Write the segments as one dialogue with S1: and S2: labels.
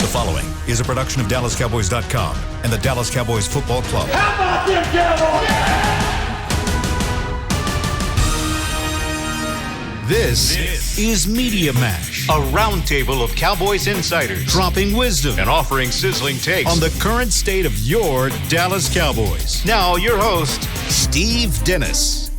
S1: following is a production of DallasCowboys.com and the Dallas Cowboys Football Club.
S2: How about them Cowboys?
S1: This is Media Mash, a roundtable of Cowboys insiders dropping wisdom and offering sizzling takes on the current state of your Dallas Cowboys. Now, your host, Steve Dennis.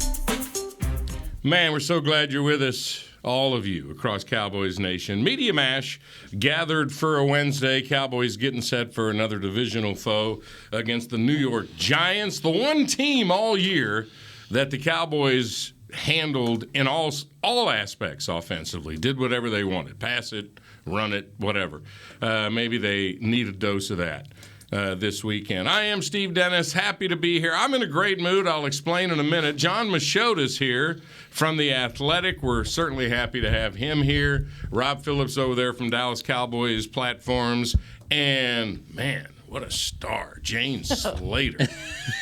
S3: Man, we're so glad you're with us, all of you across Cowboys Nation. Media Mash gathered for a Wednesday. Cowboys getting set for another divisional foe against the New York Giants, the one team all year that the Cowboys handled in all aspects offensively, did whatever they wanted, pass it, run it, whatever. Maybe they need a dose of that this weekend. I am Steve Dennis, happy to be here. I'm in a great mood. I'll explain in a minute. John Machota's here from The Athletic. We're certainly happy to have him here. Rob Phillips over there from Dallas Cowboys platforms. And, man, what a star, Jane Slater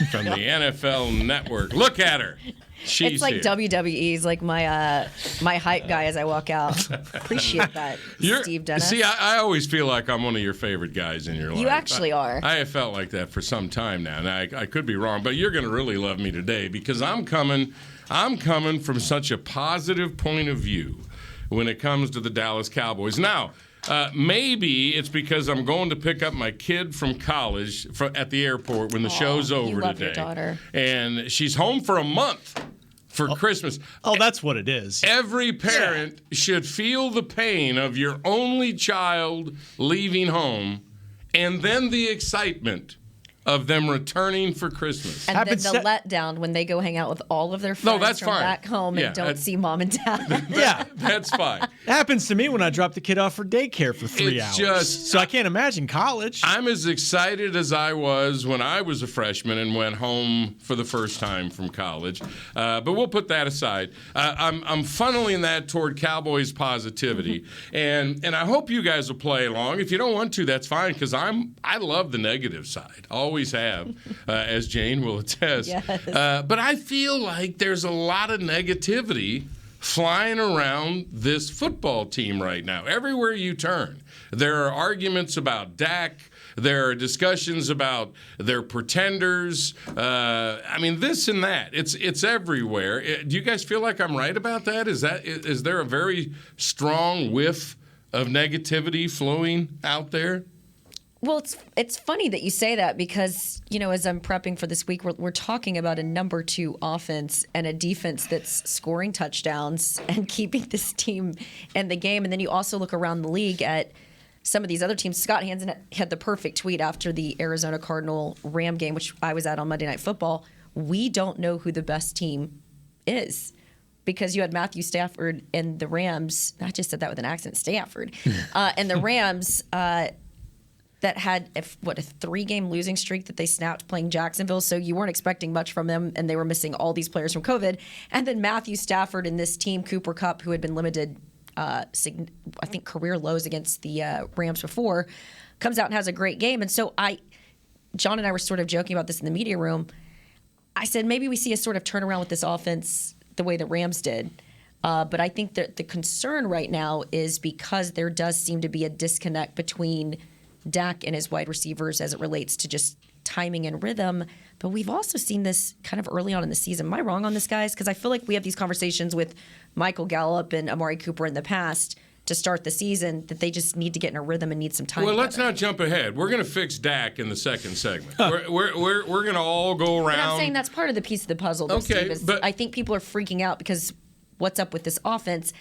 S3: from the NFL Network. Look at her. She's
S4: it's like
S3: here.
S4: WWE's like my hype guy as I walk out. Appreciate that, Steve Dennis.
S3: See, I always feel like I'm one of your favorite guys in your life.
S4: You actually are.
S3: I have felt like that for some time now. Now I could be wrong, but you're going to really love me today because I'm coming from such a positive point of view when it comes to the Dallas Cowboys. Now, maybe it's because I'm going to pick up my kid from college at the airport when the show's over
S4: you love
S3: today.
S4: Your daughter.
S3: And she's home for a month for Christmas.
S5: Oh, that's what it is.
S3: Every parent should feel the pain of your only child leaving home and then the excitement of them returning for Christmas.
S4: And then the letdown when they go hang out with all of their friends from back home and don't see mom and dad.
S3: That's fine.
S5: It happens to me when I drop the kid off for daycare for 3 hours. So I can't imagine college.
S3: I'm as excited as I was when I was a freshman and went home for the first time from college. But we'll put that aside. I'm funneling that toward Cowboys positivity. And I hope you guys will play along. If you don't want to, that's fine because I love the negative side. Always have, as Jane will attest.
S4: Yes.
S3: But I feel like there's a lot of negativity flying around this football team right now. Everywhere you turn, there are arguments about Dak. There are discussions about their pretenders. I mean, this and that. It's everywhere. Do you guys feel like I'm right about that? Is there a very strong whiff of negativity flowing out there?
S4: Well, it's funny that you say that because, you know, as I'm prepping for this week, we're talking about a number 2 offense and a defense that's scoring touchdowns and keeping this team in the game. And then you also look around the league at some of these other teams. Scott Hansen had the perfect tweet after the Arizona Cardinal Ram game, which I was at on Monday Night Football. We don't know who the best team is. Because you had Matthew Stafford and the Rams. I just said that with an accent, Stafford. And the Rams that had a 3-game losing streak that they snapped playing Jacksonville. So you weren't expecting much from them, and they were missing all these players from COVID. And then Matthew Stafford and this team, Cooper Kupp, who had been limited, I think, career lows against the Rams before, comes out and has a great game. And so John and I were sort of joking about this in the media room. I said maybe we see a sort of turnaround with this offense the way the Rams did. But I think that the concern right now is because there does seem to be a disconnect between Dak and his wide receivers as it relates to just timing and rhythm. But we've also seen this kind of early on in the season. Am I wrong on this, guys? Because I feel like we have these conversations with Michael Gallup and Amari Cooper in the past to start the season that they just need to get in a rhythm and need some time.
S3: Well,
S4: together.
S3: Let's not jump ahead. We're going to fix Dak in the second segment. We're going to all go around.
S4: And I'm saying that's part of the piece of the puzzle. Though,
S3: Okay,
S4: Steve,
S3: but
S4: I think people are freaking out because what's up with this offense?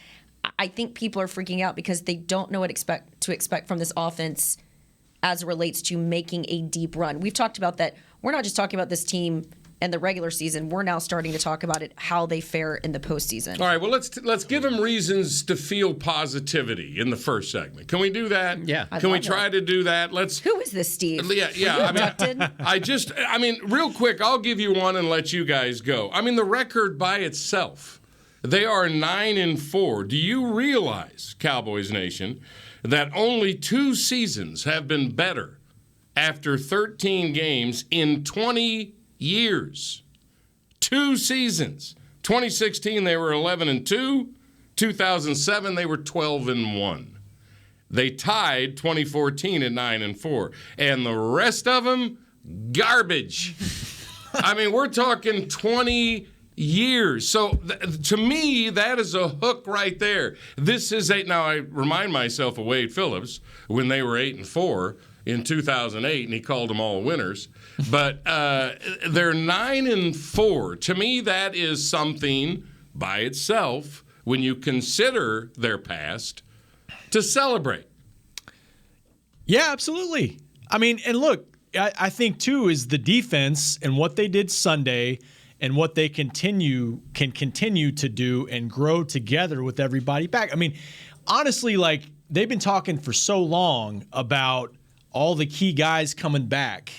S4: I think people are freaking out because they don't know what to expect from this offense as it relates to making a deep run. We've talked about that. We're not just talking about this team and the regular season. We're now starting to talk about it, how they fare in the postseason.
S3: All right, well, let's give them reasons to feel positivity in the first segment. Can we do that?
S5: Yeah.
S3: Can we try to do that?
S4: Who is this, Steve?
S3: Yeah. I mean, real quick, I'll give you one and let you guys go. I mean, the record by itself, they are 9-4. Do you realize, Cowboys Nation, that only 2 seasons have been better after 13 games in 20 years? 2 seasons. 2016, they were 11-2. 2007, they were 12-1. They tied 2014 at 9-4. And the rest of them, garbage. I mean, we're talking 20 years. So to me, that is a hook right there. Now I remind myself of Wade Phillips when they were 8-4 in 2008, and he called them all winners. But they're 9-4. To me, that is something by itself, when you consider their past, to celebrate.
S5: Yeah, absolutely. I mean, and look, I think too is the defense and what they did Sunday and what they can continue to do and grow together with everybody back. I mean, honestly, like, they've been talking for so long about all the key guys coming back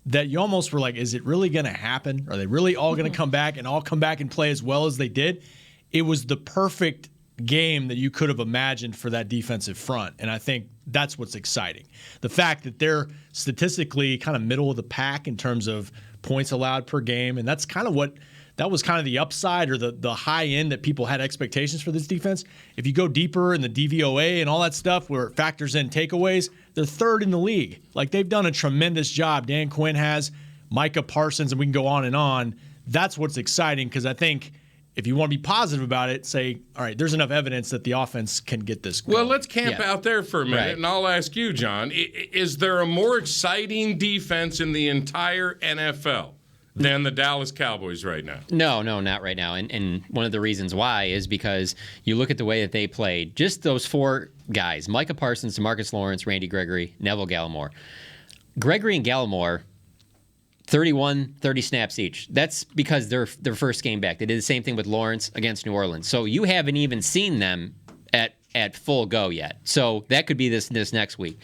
S5: that you almost were like, is it really going to happen? Are they really all going to come back and all come back and play as well as they did? It was the perfect game that you could have imagined for that defensive front, and I think that's what's exciting. The fact that they're statistically kind of middle of the pack in terms of points allowed per game, and that's kind of that was kind of the upside or the high end that people had expectations for this defense. If you go deeper in the DVOA and all that stuff where it factors in takeaways, they're third in the league. Like, they've done a tremendous job. Dan Quinn has, Micah Parsons, and we can go on and on. That's what's exciting, because I think if you want to be positive about it, say, all right, there's enough evidence that the offense can get this going.
S3: Well, let's camp out there for a minute, and I'll ask you, John, is there a more exciting defense in the entire NFL than the Dallas Cowboys right now?
S2: No, not right now. And one of the reasons why is because you look at the way that they played. Just those four guys, Micah Parsons, DeMarcus Lawrence, Randy Gregory, Neville Gallimore. Gregory and Gallimore, 30 snaps each. That's because their first game back. They did the same thing with Lawrence against New Orleans. So you haven't even seen them at full go yet. So that could be this next week.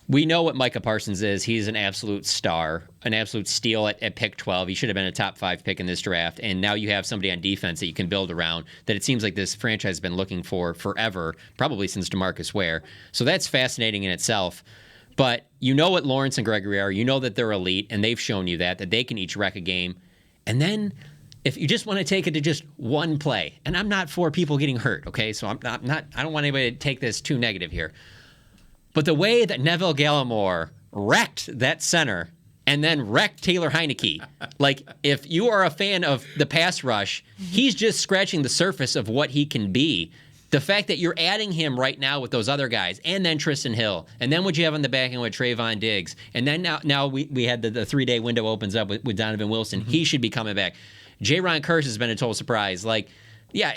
S2: We know what Micah Parsons is. He's an absolute star, an absolute steal at pick 12. He should have been a top 5 pick in this draft. And now you have somebody on defense that you can build around that it seems like this franchise has been looking for forever, probably since DeMarcus Ware. So that's fascinating in itself. But you know what Lawrence and Gregory are. You know that they're elite, and they've shown you that they can each wreck a game. And then if you just want to take it to just one play, and I'm not for people getting hurt, okay? So I don't want anybody to take this too negative here. But the way that Neville Gallimore wrecked that center and then wrecked Taylor Heineke, like, if you are a fan of the pass rush, he's just scratching the surface of what he can be. The fact that you're adding him right now with those other guys, and then Tristan Hill, and then what you have on the back end with Trayvon Diggs, and then now we had the 3-day window opens up with Donovan Wilson. Mm-hmm. He should be coming back. J-Ron Kearse has been a total surprise. Like, yeah,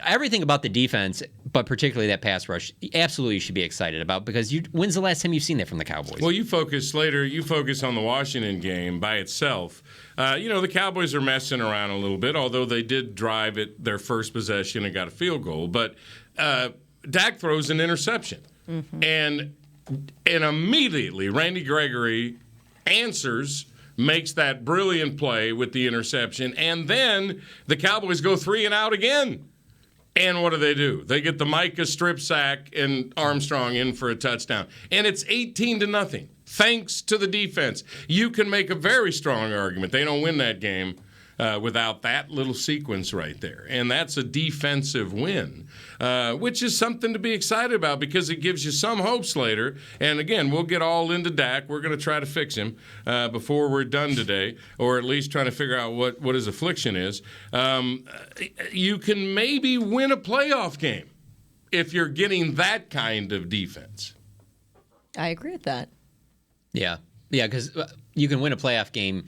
S2: everything about the defense, but particularly that pass rush, absolutely should be excited about, because when's the last time you've seen that from the Cowboys?
S3: Well, you focus on the Washington game by itself. The Cowboys are messing around a little bit, although they did drive at their first possession and got a field goal. But Dak throws an interception. Mm-hmm. And immediately Randy Gregory answers, makes that brilliant play with the interception, and then the Cowboys go 3 and out again. And what do? They get the Micah strip sack and Armstrong in for a touchdown. And it's 18-0. Thanks to the defense. You can make a very strong argument they don't win that game without that little sequence right there. And that's a defensive win, which is something to be excited about, because it gives you some hope, Slater. And again, we'll get all into Dak. We're going to try to fix him before we're done today, or at least trying to figure out what his affliction is. You can maybe win a playoff game if you're getting that kind of defense.
S4: I agree with that.
S2: Yeah, because you can win a playoff game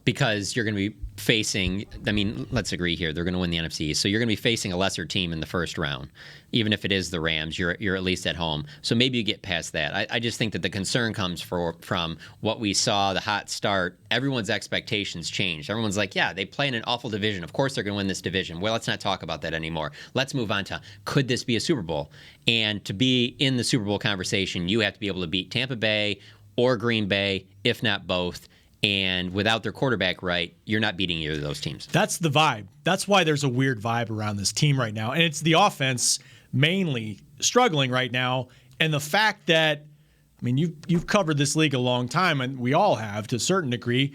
S2: because you're going to be facing, I mean, let's agree here, they're going to win the NFC East. So you're going to be facing a lesser team in the first round. Even if it is the Rams, you're at least at home. So maybe you get past that. I just think that the concern comes from what we saw, the hot start. Everyone's expectations changed. Everyone's like, yeah, they play in an awful division. Of course they're going to win this division. Well, let's not talk about that anymore. Let's move on to, could this be a Super Bowl? And to be in the Super Bowl conversation, you have to be able to beat Tampa Bay or Green Bay, if not both. And without their quarterback right, you're not beating either of those teams.
S5: That's the vibe. That's why there's a weird vibe around this team right now. And it's the offense mainly struggling right now. And the fact that, I mean, you've covered this league a long time, and we all have to a certain degree.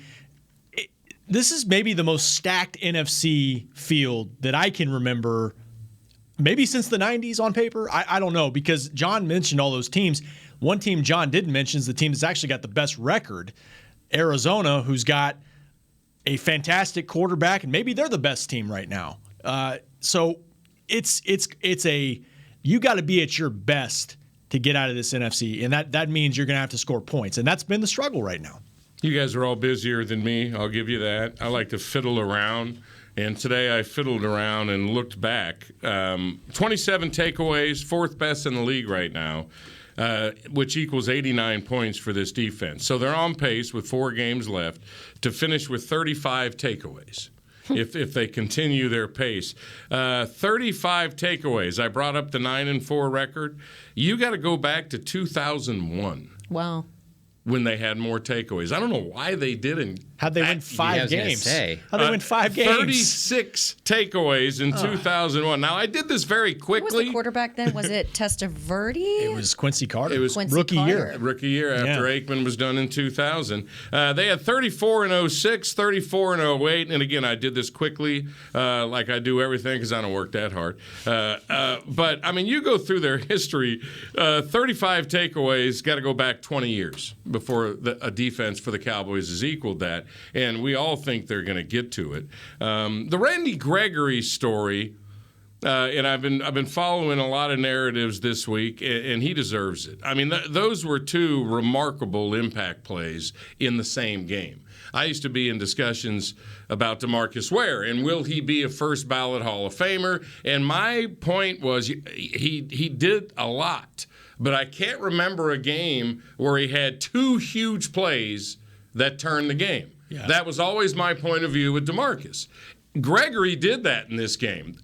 S5: This is maybe the most stacked NFC field that I can remember maybe since the 90s on paper. I don't know, because John mentioned all those teams. One team John didn't mention is the team that's actually got the best record, Arizona, who's got a fantastic quarterback, and maybe they're the best team right now. So it's you got to be at your best to get out of this NFC, and that means you're going to have to score points, and that's been the struggle right now.
S3: You guys are all busier than me. I'll give you that. I like to fiddle around. And today I fiddled around and looked back. 27 takeaways, fourth best in the league right now, which equals 89 points for this defense. So they're on pace with 4 games left to finish with 35 takeaways if they continue their pace. 35 takeaways. I brought up the 9-4 record. You got to go back to 2001.
S4: Wow.
S3: When they had more takeaways. I don't know why they didn't.
S5: How'd they win 5 games? How'd they win 5 games?
S3: 36 takeaways in 2001. Now, I did this very quickly.
S4: Who was the quarterback then? Was it Testaverde?
S5: It was Quincy Carter.
S3: It was
S4: Quincy
S5: rookie
S4: Carter.
S5: year.
S3: Rookie year after Aikman was done in 2000. They had 34 in 06, 34 in 08. And again, I did this quickly, like I do everything because I don't work that hard. But, I mean, you go through their history, 35 takeaways, got to go back 20 years before a defense for the Cowboys has equaled that. And we all think they're going to get to it. The Randy Gregory story, and I've been following a lot of narratives this week, and he deserves it. I mean, those were 2 remarkable impact plays in the same game. I used to be in discussions about DeMarcus Ware, and will he be a first ballot Hall of Famer? And my point was he did a lot, but I can't remember a game where he had 2 huge plays that turned the game. Yeah. That was always my point of view with DeMarcus. Gregory did that in this game.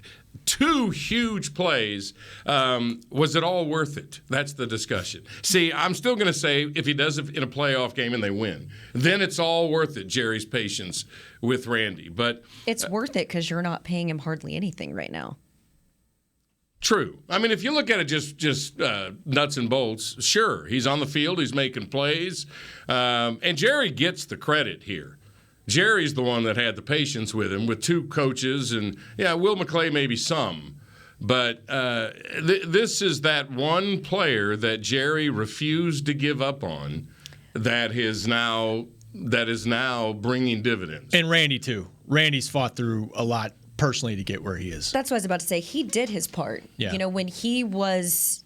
S3: 2 huge plays. Was it all worth it? That's the discussion. See, I'm still going to say if he does it in a playoff game and they win, then it's all worth it, Jerry's patience with Randy. But
S4: it's worth it because you're not paying him hardly anything right now.
S3: True. I mean, if you look at it just nuts and bolts, sure, he's on the field, he's making plays, and Jerry gets the credit here. Jerry's the one that had the patience with him, with 2 coaches, and Will McClay maybe some, but this is that one player that Jerry refused to give up on that is now bringing dividends.
S5: And Randy too. Randy's fought through a lot personally to get where he is.
S4: That's what I was about to say. He did his part.
S5: Yeah.
S4: You know, when he was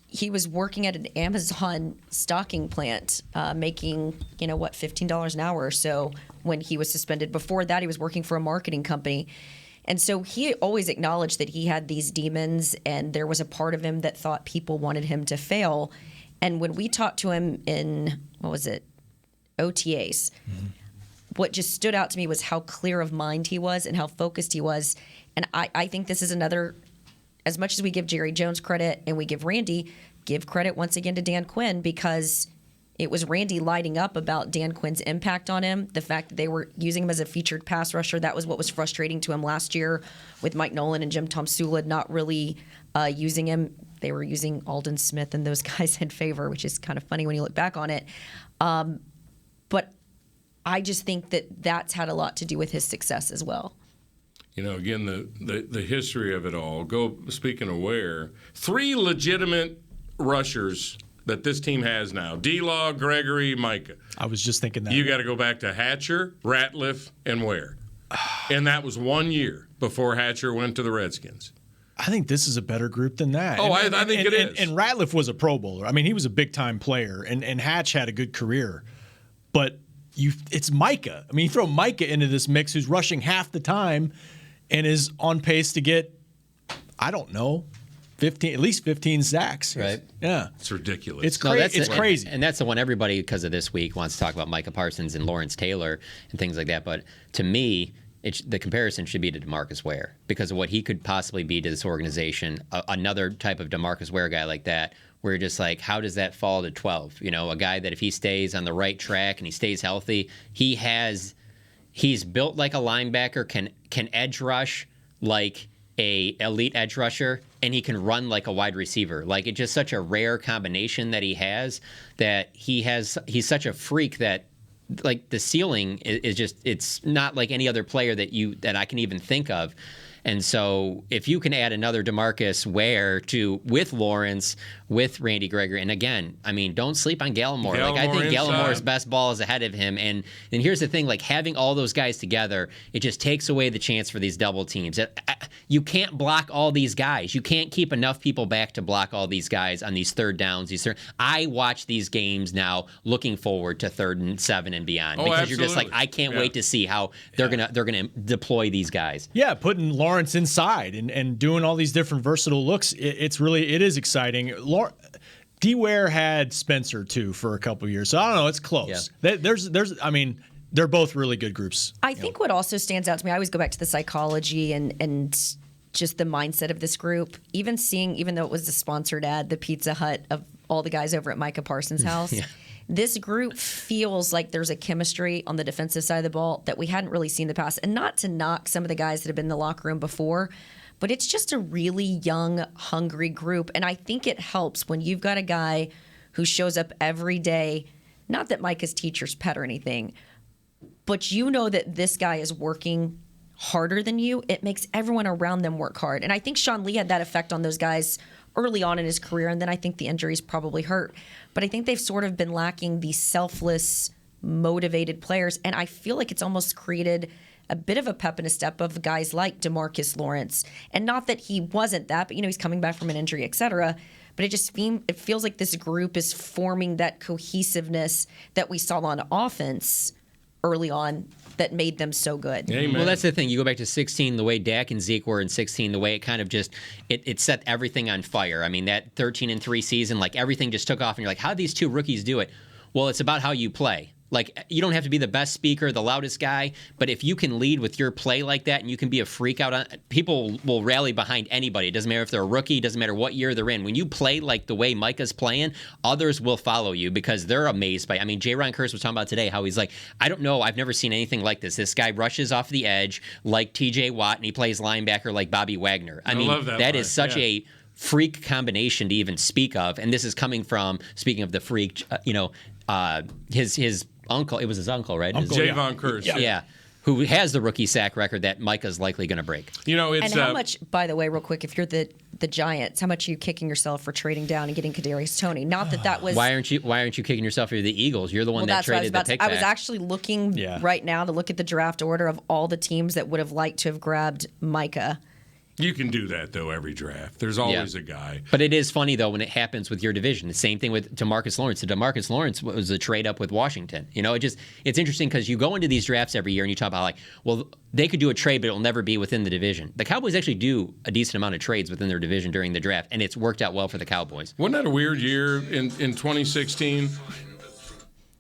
S4: working at an Amazon stocking plant, making, $15 an hour or so when he was suspended. Before that, he was working for a marketing company. And so he always acknowledged that he had these demons, and there was a part of him that thought people wanted him to fail. And when we talked to him in, OTAs, what just stood out to me was how clear of mind he was and how focused he was. And I think this is another, as much as we give Jerry Jones credit and we give Randy, give credit once again to Dan Quinn, because it was Randy lighting up about Dan Quinn's impact on him. The fact that they were using him as a featured pass rusher, that was what was frustrating to him last year with Mike Nolan and Jim Tomsula not really using him. They were using Aldon Smith and those guys in favor, which is kind of funny when you look back on it. But I just think that that's had a lot to do with his success as well.
S3: Again, the history of it all. Speaking of Ware, 3 legitimate rushers that this team has now: D-Law, Gregory, Micah.
S5: I was just thinking that.
S3: You got to go back to Hatcher, Ratliff, and Ware. And that was 1 year before Hatcher went to the Redskins.
S5: I think this is a better group than that.
S3: Oh, I think it is.
S5: And Ratliff was a Pro Bowler. I mean, he was a big-time player, and Hatch had a good career. But it's Micah. I mean, you throw Micah into this mix, who's rushing half the time and is on pace to get, I don't know, at least 15 sacks.
S2: Right.
S5: Yeah.
S3: It's ridiculous.
S5: It's crazy.
S2: And that's the one everybody, because of this week, wants to talk about Micah Parsons and Lawrence Taylor and things like that. But to me, the comparison should be to DeMarcus Ware because of what he could possibly be to this organization. Another type of DeMarcus Ware guy like that, where you're just like, how does that fall to 12? A guy that if he stays on the right track and he stays healthy, he's built like a linebacker, can edge rush like a elite edge rusher, and he can run like a wide receiver. Like, it's just such a rare combination that he has, that he's such a freak that, like, the ceiling is just, it's not like any other player that I can even think of. And so if you can add another DeMarcus Ware with Lawrence, with Randy Gregory, and again, I mean, don't sleep on Gallimore. I think Gallimore's best ball is ahead of him. And here's the thing, having all those guys together, it just takes away the chance for these double teams. You can't block all these guys. You can't keep enough people back to block all these guys on these third downs. I watch these games now looking forward to 3rd and 7 and beyond because
S3: absolutely.
S2: you're just I can't wait to see how they're gonna deploy these guys.
S5: Yeah, putting Lawrence inside and doing all these different versatile looks. It is exciting. D. Ware had Spencer too for a couple years, so I don't know. It's close. Yeah. They're both really good groups.
S4: I think what also stands out to me, I always go back to the psychology and just the mindset of this group. Even though it was a sponsored ad, the Pizza Hut of all the guys over at Micah Parsons' house. Yeah. This group feels like there's a chemistry on the defensive side of the ball that we hadn't really seen in the past. And not to knock some of the guys that have been in the locker room before, but it's just a really young, hungry group. And I think it helps when you've got a guy who shows up every day, not that Micah's teacher's pet or anything, but you know that this guy is working harder than you. It makes everyone around them work hard. And I think Sean Lee had that effect on those guys early on in his career, and then I think the injuries probably hurt. But I think they've sort of been lacking these selfless, motivated players, and I feel like it's almost created a bit of a pep and a step of guys like DeMarcus Lawrence. And not that he wasn't that, but he's coming back from an injury, et cetera. But it feels like this group is forming that cohesiveness that we saw on offense early on that made them so good.
S3: Amen.
S2: Well, that's the thing. You go back to 16, the way Dak and Zeke were in 16, the way it kind of just it set everything on fire. I mean, that 13-3 season, everything just took off, and you're like, how did these two rookies do it? Well, it's about how you play. You don't have to be the best speaker, the loudest guy, but if you can lead with your play like that and you can be a freak out on, people will rally behind anybody. It doesn't matter if they're a rookie, it doesn't matter what year they're in. When you play like the way Micah's playing, others will follow you because they're amazed by it. I mean, J. Ron Kurtz was talking about today how he's like, I don't know, I've never seen anything like this. This guy rushes off the edge like TJ Watt and he plays linebacker like Bobby Wagner. I mean,
S3: love
S2: that is such a freak combination to even speak of. And this is coming from, speaking of the freak, his uncle, it was his uncle, right?
S3: Javon Curse.
S2: Yeah. Who has the rookie sack record that Micah's likely going to break.
S3: It's
S4: and how much, by the way, real quick, if you're the Giants, how much are you kicking yourself for trading down and getting Kadarius Toney? Not that was.
S2: Why aren't you kicking yourself for the Eagles? You're the one that traded the pick back.
S4: I was actually looking right now to look at the draft order of all the teams that would have liked to have grabbed Micah.
S3: You can do that, though, every draft. There's always a guy.
S2: But it is funny, though, when it happens with your division. The same thing with DeMarcus Lawrence. So DeMarcus Lawrence was a trade-up with Washington. It's interesting because you go into these drafts every year and you talk about, they could do a trade, but it'll never be within the division. The Cowboys actually do a decent amount of trades within their division during the draft, and it's worked out well for the Cowboys.
S3: Wasn't that a weird year in 2016?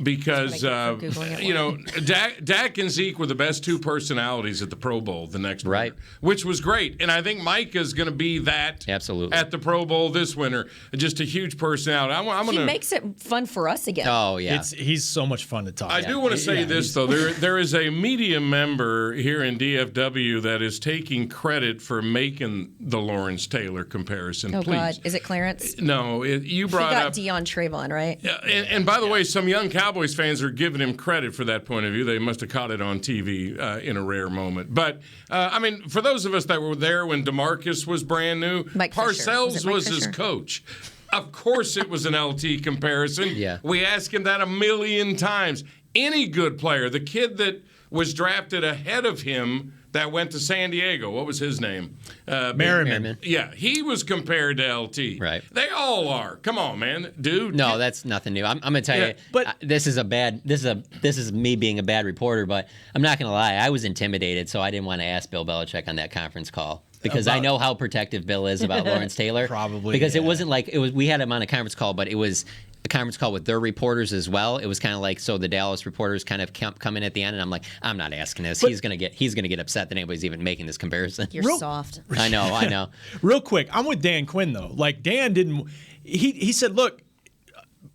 S3: Because Dak and Zeke were the best two personalities at the Pro Bowl the next winter, which was great. And I think Mike is going to be that
S2: absolutely
S3: at the Pro Bowl this winter. Just a huge personality.
S4: He makes it fun for us again.
S2: Oh yeah,
S5: he's so much fun to talk.
S3: I do want to say this though. There is a media member here in DFW that is taking credit for making the Lawrence Taylor comparison.
S4: Oh
S3: please.
S4: God, is it Clarence?
S3: No, you brought up
S4: Deion Trayvon, right?
S3: Yeah, and by the way, some young Cowboys fans are giving him credit for that point of view. They must have caught it on TV in a rare moment. But, for those of us that were there when DeMarcus was brand new, Parcells was his coach. Of course it was an LT comparison.
S2: Yeah.
S3: We asked him that a million times. Any good player, the kid that was drafted ahead of him that went to San Diego. What was his name?
S2: Merriman.
S3: Yeah, he was compared to LT.
S2: Right.
S3: They all are. Come on, man, dude.
S2: No, that's nothing new. I'm going to tell you. But this is me being a bad reporter. But I'm not going to lie. I was intimidated, so I didn't want to ask Bill Belichick on that conference call. Because I know how protective Bill is about Lawrence Taylor.
S5: Probably.
S2: Because it wasn't like it was. We had him on a conference call, but it was a conference call with their reporters as well. It was kind of like, so the Dallas reporters kind of come in at the end, and I'm like, I'm not asking this. He's gonna get upset that anybody's even making this comparison.
S4: You're soft.
S2: I know.
S5: Real quick, I'm with Dan Quinn though. Dan didn't. He said, look,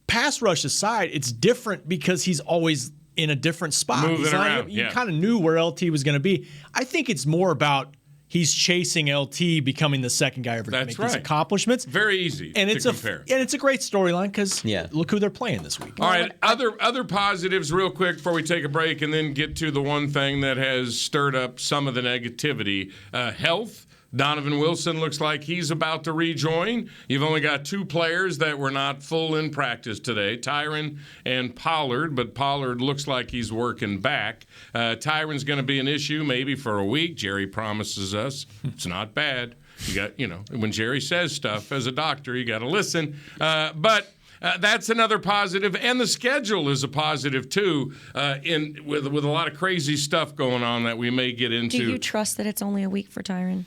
S5: pass rush aside, it's different because he's always in a different spot.
S3: Moving around.
S5: You kind of knew where LT was going to be. I think it's more about he's chasing LT becoming the second guy ever to make these accomplishments.
S3: Very easy
S5: and
S3: to compare.
S5: And it's a great storyline because look who they're playing this week.
S3: All right, other positives real quick before we take a break and then get to the one thing that has stirred up some of the negativity. Health. Donovan Wilson looks like he's about to rejoin. You've only got 2 players that were not full in practice today, Tyron and Pollard, but Pollard looks like he's working back. Tyron's going to be an issue maybe for a week. Jerry promises us it's not bad. You got, when Jerry says stuff as a doctor, you got to listen. But that's another positive, and the schedule is a positive too. With a lot of crazy stuff going on that we may get into.
S4: Do you trust that it's only a week for Tyron?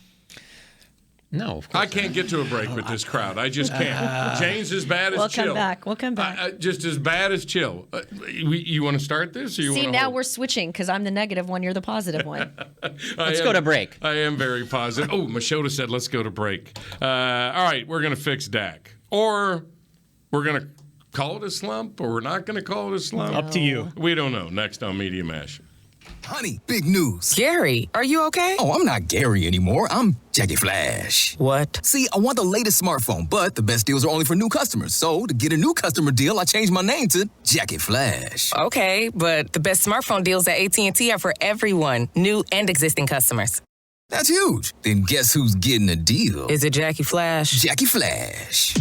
S2: No, of course
S3: I can't get to a break with this crowd. I just can't. Jane's as bad as chill.
S4: We'll come back.
S3: Just as bad as chill. You want to start this? Or you
S4: See,
S3: want
S4: now
S3: hold?
S4: We're switching because I'm the negative one. You're the positive one.
S2: Let's go to break.
S3: I am very positive. Oh, Machota said let's go to break. All right, we're going to fix Dak. Or we're going to call it a slump, or we're not going to call it a slump.
S5: Up to you.
S3: We don't know. Next on Media Mash.
S6: Honey, big news.
S7: Gary, are you okay?
S6: Oh, I'm not Gary anymore. I'm Jackie Flash.
S7: What?
S6: See, I want the latest smartphone, but the best deals are only for new customers. So, to get a new customer deal, I changed my name to Jackie Flash.
S7: Okay, but the best smartphone deals at AT&T are for everyone, new and existing customers.
S6: That's huge. Then guess who's getting a deal?
S7: Is it Jackie Flash?
S6: Jackie Flash.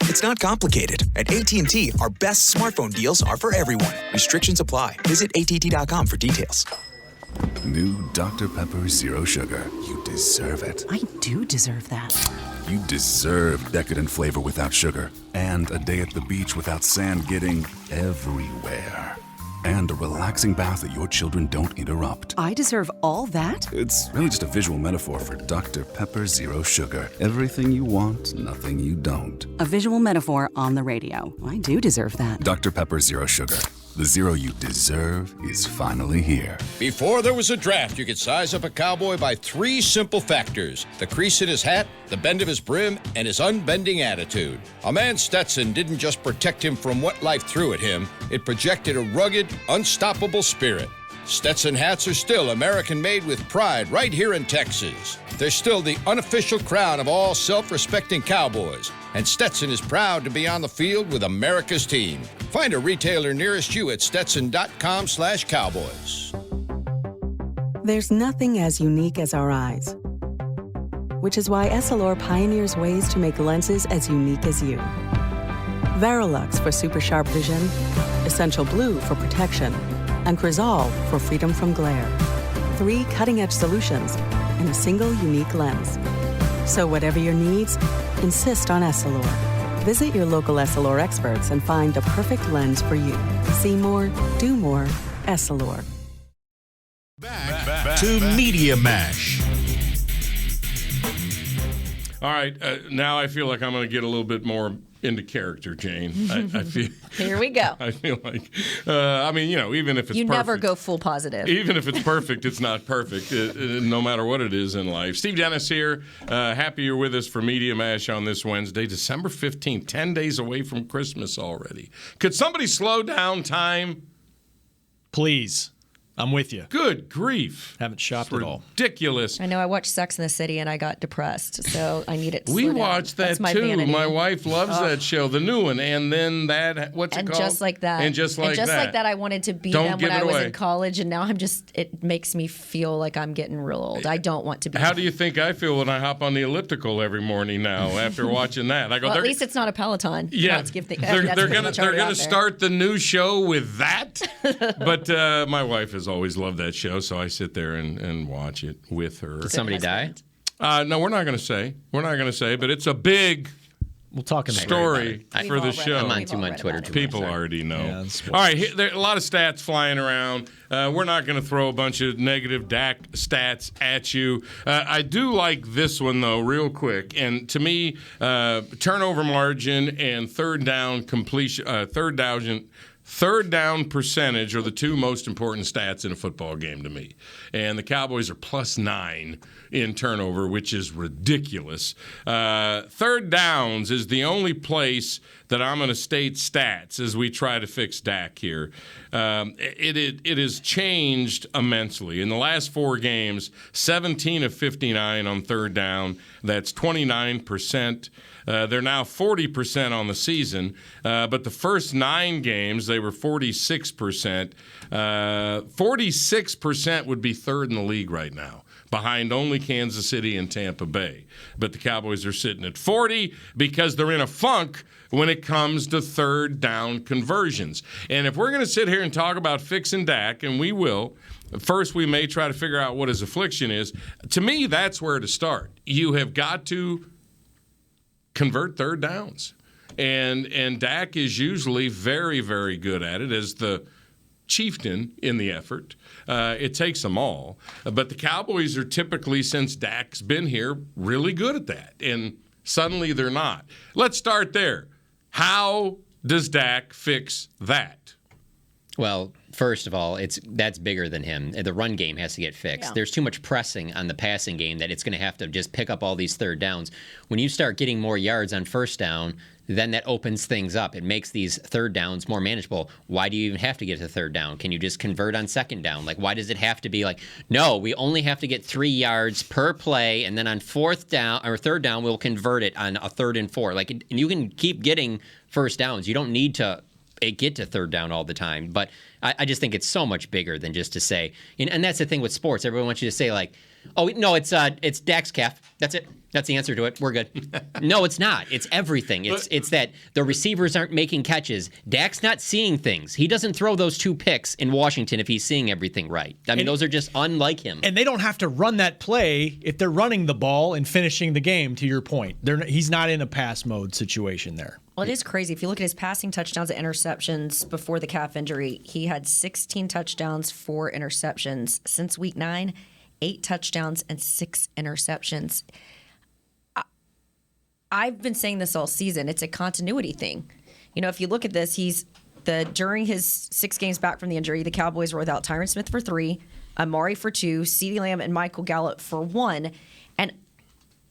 S8: It's not complicated. At AT&T, our best smartphone deals are for everyone. Restrictions apply. Visit att.com for details.
S9: New Dr. Pepper Zero Sugar. You deserve it.
S10: I do deserve that.
S9: You deserve decadent flavor without sugar. And a day at the beach without sand getting everywhere. And a relaxing bath that your children don't interrupt.
S10: I deserve all that?
S9: It's really just a visual metaphor for Dr. Pepper Zero Sugar. Everything you want, nothing you don't.
S10: A visual metaphor on the radio. I do deserve that.
S9: Dr. Pepper Zero Sugar. The zero you deserve is finally here.
S11: Before there was a draft, you could size up a cowboy by 3 simple factors: the crease in his hat, the bend of his brim, and his unbending attitude. A man Stetson didn't just protect him from what life threw at him, it projected a rugged, unstoppable spirit. Stetson hats are still American-made with pride right here in Texas. They're still the unofficial crown of all self-respecting cowboys, and Stetson is proud to be on the field with America's team. Find a retailer nearest you at stetson.com/cowboys.
S12: There's nothing as unique as our eyes, which is why Essilor pioneers ways to make lenses as unique as you. Verilux for super sharp vision, Essential Blue for protection, and Crizal for freedom from glare. 3 cutting-edge solutions in a single unique lens. So whatever your needs, insist on Essilor. Visit your local Essilor experts and find the perfect lens for you. See more, do more, Essilor.
S1: Back to Media Mash.
S3: All right, now I feel like I'm going to get a little bit more into character, Jane. I feel.
S4: Here we go.
S3: I feel like, even if it's
S4: you
S3: perfect,
S4: never go full positive.
S3: Even if it's perfect, it's not perfect, no matter what it is in life. Steve Dennis here. Happy you're with us for Media Mash on this Wednesday, December 15th, 10 days away from Christmas already. Could somebody slow down time?
S5: Please. I'm with you.
S3: Good grief.
S5: Haven't shopped at all.
S3: Ridiculous.
S4: I know I watched Sex and the City and I got depressed, so I need it to
S3: We
S4: slow down.
S3: watched that
S4: That's my
S3: too.
S4: vanity.
S3: My wife loves that show, the new one, and then that. What's it
S4: and
S3: called?
S4: Just Like That.
S3: And just like that.
S4: I wanted to be
S3: Don't
S4: them when
S3: give it
S4: I was
S3: away.
S4: in college, and now it makes me feel like I'm getting real old. I don't want to be.
S3: How do you think I feel when I hop on the elliptical every morning now after watching that? I go.
S4: Well, at least it's not a Peloton.
S3: Yeah,
S4: Let's give
S3: they're gonna start the new show with that. But my wife has always loved that show, so I sit there and watch it with her.
S2: Did somebody die?
S3: No, we're not going to say. We're not going to say, but it's a big
S5: We'll talk in the
S3: story for the show.
S2: I'm on too much Twitter.
S3: People already know.
S5: Yeah,
S3: all right, there are a lot of stats flying around. We're not going to throw a bunch of negative Dak stats at you. I do like this one, though, real quick. And to me, turnover margin and third down third down percentage are the two most important stats in a football game to me. And the Cowboys are +9 in turnover, which is ridiculous. Third downs is the only place that I'm going to state stats as we try to fix Dak here. It has changed immensely. In the last 4 games, 17 of 59 on third down. That's 29%. They're now 40% on the season, but the first 9 games, they were 46%. 46% would be third in the league right now, behind only Kansas City and Tampa Bay. But the Cowboys are sitting at 40 because they're in a funk when it comes to third down conversions. And if we're going to sit here and talk about fixing Dak, and we will, first we may try to figure out what his affliction is. To me, that's where to start. You have got to convert third downs. And Dak is usually very, very good at it as the chieftain in the effort. It takes them all. But the Cowboys are typically, since Dak's been here, really good at that. And suddenly they're not. Let's start there. How does Dak fix that?
S2: Well, first of all, that's bigger than him. The run game has to get fixed. Yeah. There's too much pressing on the passing game that it's going to have to just pick up all these third downs. When you start getting more yards on first down, then that opens things up. It makes these third downs more manageable. Why do you even have to get to third down? Can you just convert on second down? Like, why does it have to be like, no, we only have to get 3 yards per play, and then on fourth down or third down, we'll convert it on a 3rd and 4. Like, and you can keep getting first downs. You don't need to get to third down all the time. But I just think it's so much bigger than just to say, and that's the thing with sports. Everyone wants you to say, like, oh, no, it's Dak's calf. That's it. That's the answer to it. We're good. No, it's not. It's everything. It's that the receivers aren't making catches. Dak's not seeing things. He doesn't throw those 2 picks in Washington if he's seeing everything right. I mean, those are just unlike him.
S5: And they don't have to run that play if they're running the ball and finishing the game, to your point. He's not in a pass mode situation there.
S4: Well, it is crazy. If you look at his passing touchdowns and interceptions before the calf injury, he had 16 touchdowns, 4 interceptions. Since week 9, 8 touchdowns and 6 interceptions. I've been saying this all season. It's a continuity thing. You know, if you look at this, during his 6 games back from the injury, the Cowboys were without Tyron Smith for 3, Amari for 2, CeeDee Lamb and Michael Gallup for 1. And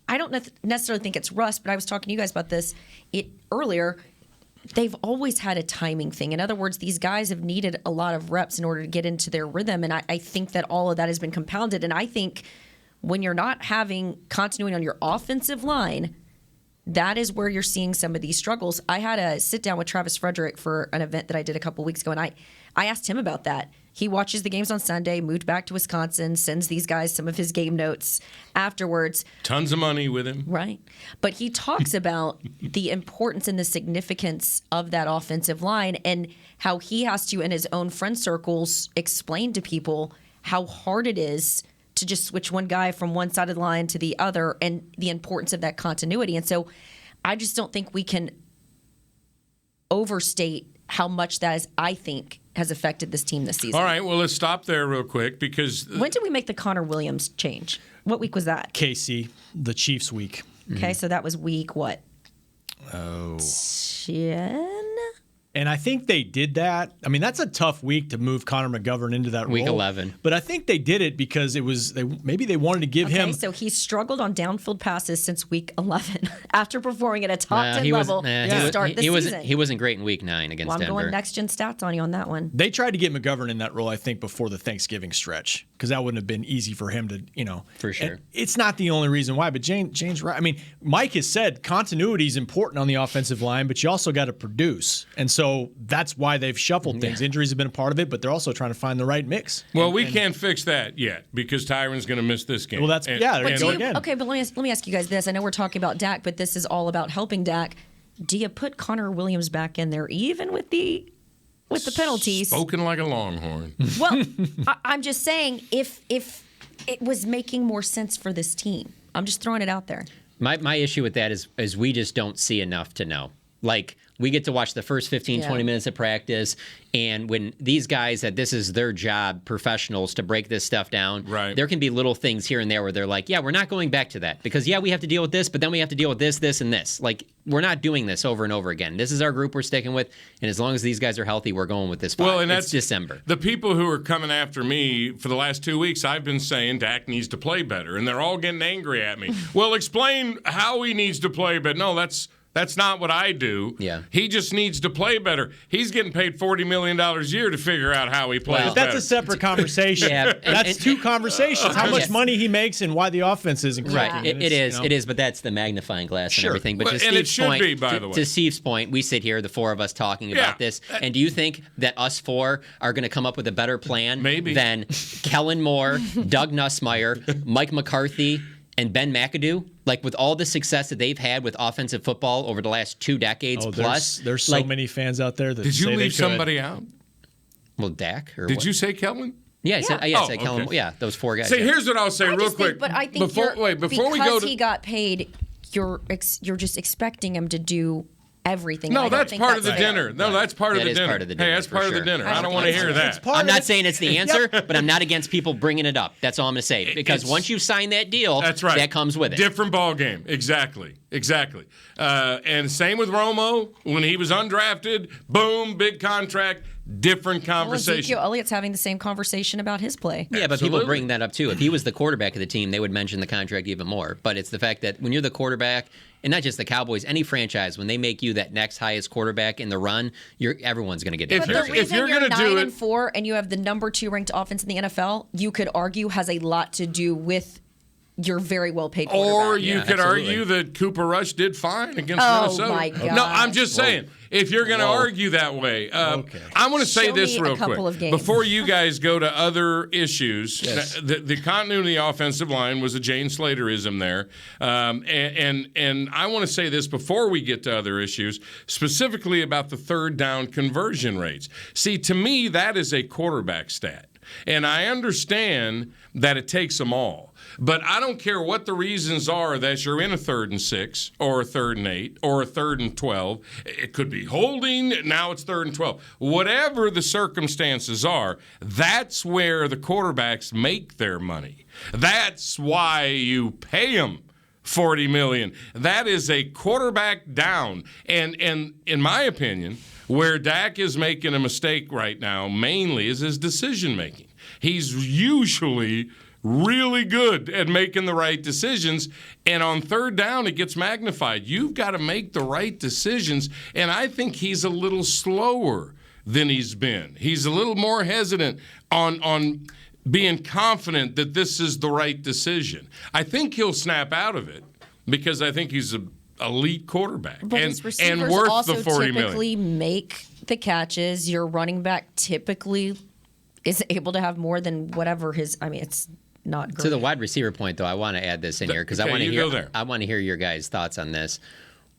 S4: I don't necessarily think it's rust, but I was talking to you guys about this earlier. They've always had a timing thing. In other words, these guys have needed a lot of reps in order to get into their rhythm, and I think that all of that has been compounded. And I think when you're not having continuity on your offensive line, that is where you're seeing some of these struggles. I had a sit down with Travis Frederick for an event that I did a couple weeks ago, and I asked him about that. He watches the games on Sunday, moved back to Wisconsin, sends these guys some of his game notes afterwards.
S3: Tons of money with him.
S4: Right. But he talks about the importance and the significance of that offensive line and how he has to, in his own friend circles, explain to people how hard it is to just switch one guy from one side of the line to the other and the importance of that continuity. And so I just don't think we can overstate how much that is, I think, has affected this team this season.
S3: All right, well, let's stop there real quick because...
S4: When did we make the Connor Williams change? What week was that?
S5: KC, the Chiefs week.
S4: Okay, so that was week what? 10?
S5: And I think they did that. I mean, that's a tough week to move Connor McGovern into that role.
S2: Week 11.
S5: But I think they did it because maybe they wanted to give him.
S4: So he's struggled on downfield passes since week 11 after performing at a top 10 level to start the season.
S2: He wasn't great in week 9 against Denver.
S4: I'm going next-gen stats on you on that one.
S5: They tried to get McGovern in that role, I think, before the Thanksgiving stretch because that wouldn't have been easy for him to,
S2: For sure.
S5: And it's not the only reason why, but Jane's right. I mean, Mike has said continuity is important on the offensive line, but you also got to produce. And so that's why they've shuffled things. Injuries have been a part of it, but they're also trying to find the right mix.
S3: Well, we can't fix that yet because Tyron's going to miss this game.
S5: Well, they're going to go again.
S4: Okay, but let me ask you guys this. I know we're talking about Dak, but this is all about helping Dak. Do you put Connor Williams back in there even with the penalties?
S3: Spoken like a Longhorn.
S4: Well, I'm just saying if it was making more sense for this team. I'm just throwing it out there.
S2: My issue with that is we just don't see enough to know. Like, we get to watch the first 15, 20 minutes of practice, and when these guys that this is their job, professionals, to break this stuff down, there can be little things here and there where they're like, yeah, we're not going back to that because, we have to deal with this, but then we have to deal with this, this, and this. Like, we're not doing this over and over again. This is our group we're sticking with, and as long as these guys are healthy, we're going with this five.
S3: Well, and
S2: it's December.
S3: The people who are coming after me for the last 2 weeks, I've been saying Dak needs to play better, and they're all getting angry at me. Well, explain how he needs to play, but no, that's not what I do.
S2: Yeah.
S3: He just needs to play better. He's getting paid $40 million a year to figure out how he plays better.
S5: That's a separate conversation. That's two conversations. How much money he makes and why the offense isn't clicking.
S2: Right. It is, but that's the magnifying glass and everything. But
S3: and it should be, by the way.
S2: To Steve's point, we sit here, the four of us, talking about this. And do you think that us four are going to come up with a better plan than Kellen Moore, Doug Nussmeier, Mike McCarthy, and Ben McAdoo? Like, with all the success that they've had with offensive football over the last 2 decades plus.
S5: There's so many fans out there that
S3: Did you leave somebody out?
S2: Well, Dak.
S3: Did you say Kellen?
S2: Yeah, I said Kellen. Okay. Yeah, those 4 guys.
S3: See, here's what I'll say real quick.
S4: But I think
S3: before we go to
S4: he got paid, you're just expecting him to do everything.
S3: No, that's part of the dinner. No, that's part of the dinner.
S2: Part of the dinner.
S3: Hey, that's part of the dinner. I don't want to hear that.
S2: I'm not saying it's the answer, but I'm not against people bringing it up. That's all I'm going to say. Because once you sign that deal, that comes with it.
S3: Different ball game. Exactly. And same with Romo. When he was undrafted, boom, big contract, different conversation.
S4: Well, Ezekiel Elliott's having the same conversation about his play.
S2: Yeah, but people bring that up too. If he was the quarterback of the team, they would mention the contract even more. But it's the fact that when you're the quarterback, and not just the Cowboys, any franchise, when they make you that next highest quarterback in the run, everyone's going to get that.
S4: But the reason you're 9-4 and you have the number 2 ranked offense in the NFL, you could argue has a lot to do with your very well paid quarterback.
S3: Or you could argue that Cooper Rush did fine against Minnesota.
S4: Oh my God!
S3: No, I'm just saying. If you're going to argue that way, I want to say this real quick. Before you guys go to other issues, the continuity of the offensive line was a Jane Slaterism there. And I want to say this before we get to other issues, specifically about the third down conversion rates. See, to me, that is a quarterback stat. And I understand that it takes them all. But I don't care what the reasons are that you're in a 3rd and 6 or a 3rd and 8 or a 3rd and 12. It could be holding. Now it's 3rd and 12. Whatever the circumstances are, that's where the quarterbacks make their money. That's why you pay them $40 million. That is a quarterback down. And in my opinion, where Dak is making a mistake right now mainly is his decision making. He's usually really good at making the right decisions, and on third down it gets magnified. You've got to make the right decisions, and I think he's a little slower than he's been. He's a little more hesitant on being confident that this is the right decision. I think he'll snap out of it because I think he's an elite quarterback
S4: but
S3: and
S4: his receivers
S3: worth
S4: also
S3: the $40
S4: typically
S3: million.
S4: Make the catches. Your running back typically is able to have more than whatever his. I mean, it's not great.
S2: To the wide receiver point, though, I want to add this in here because I want to hear your guys' thoughts on this.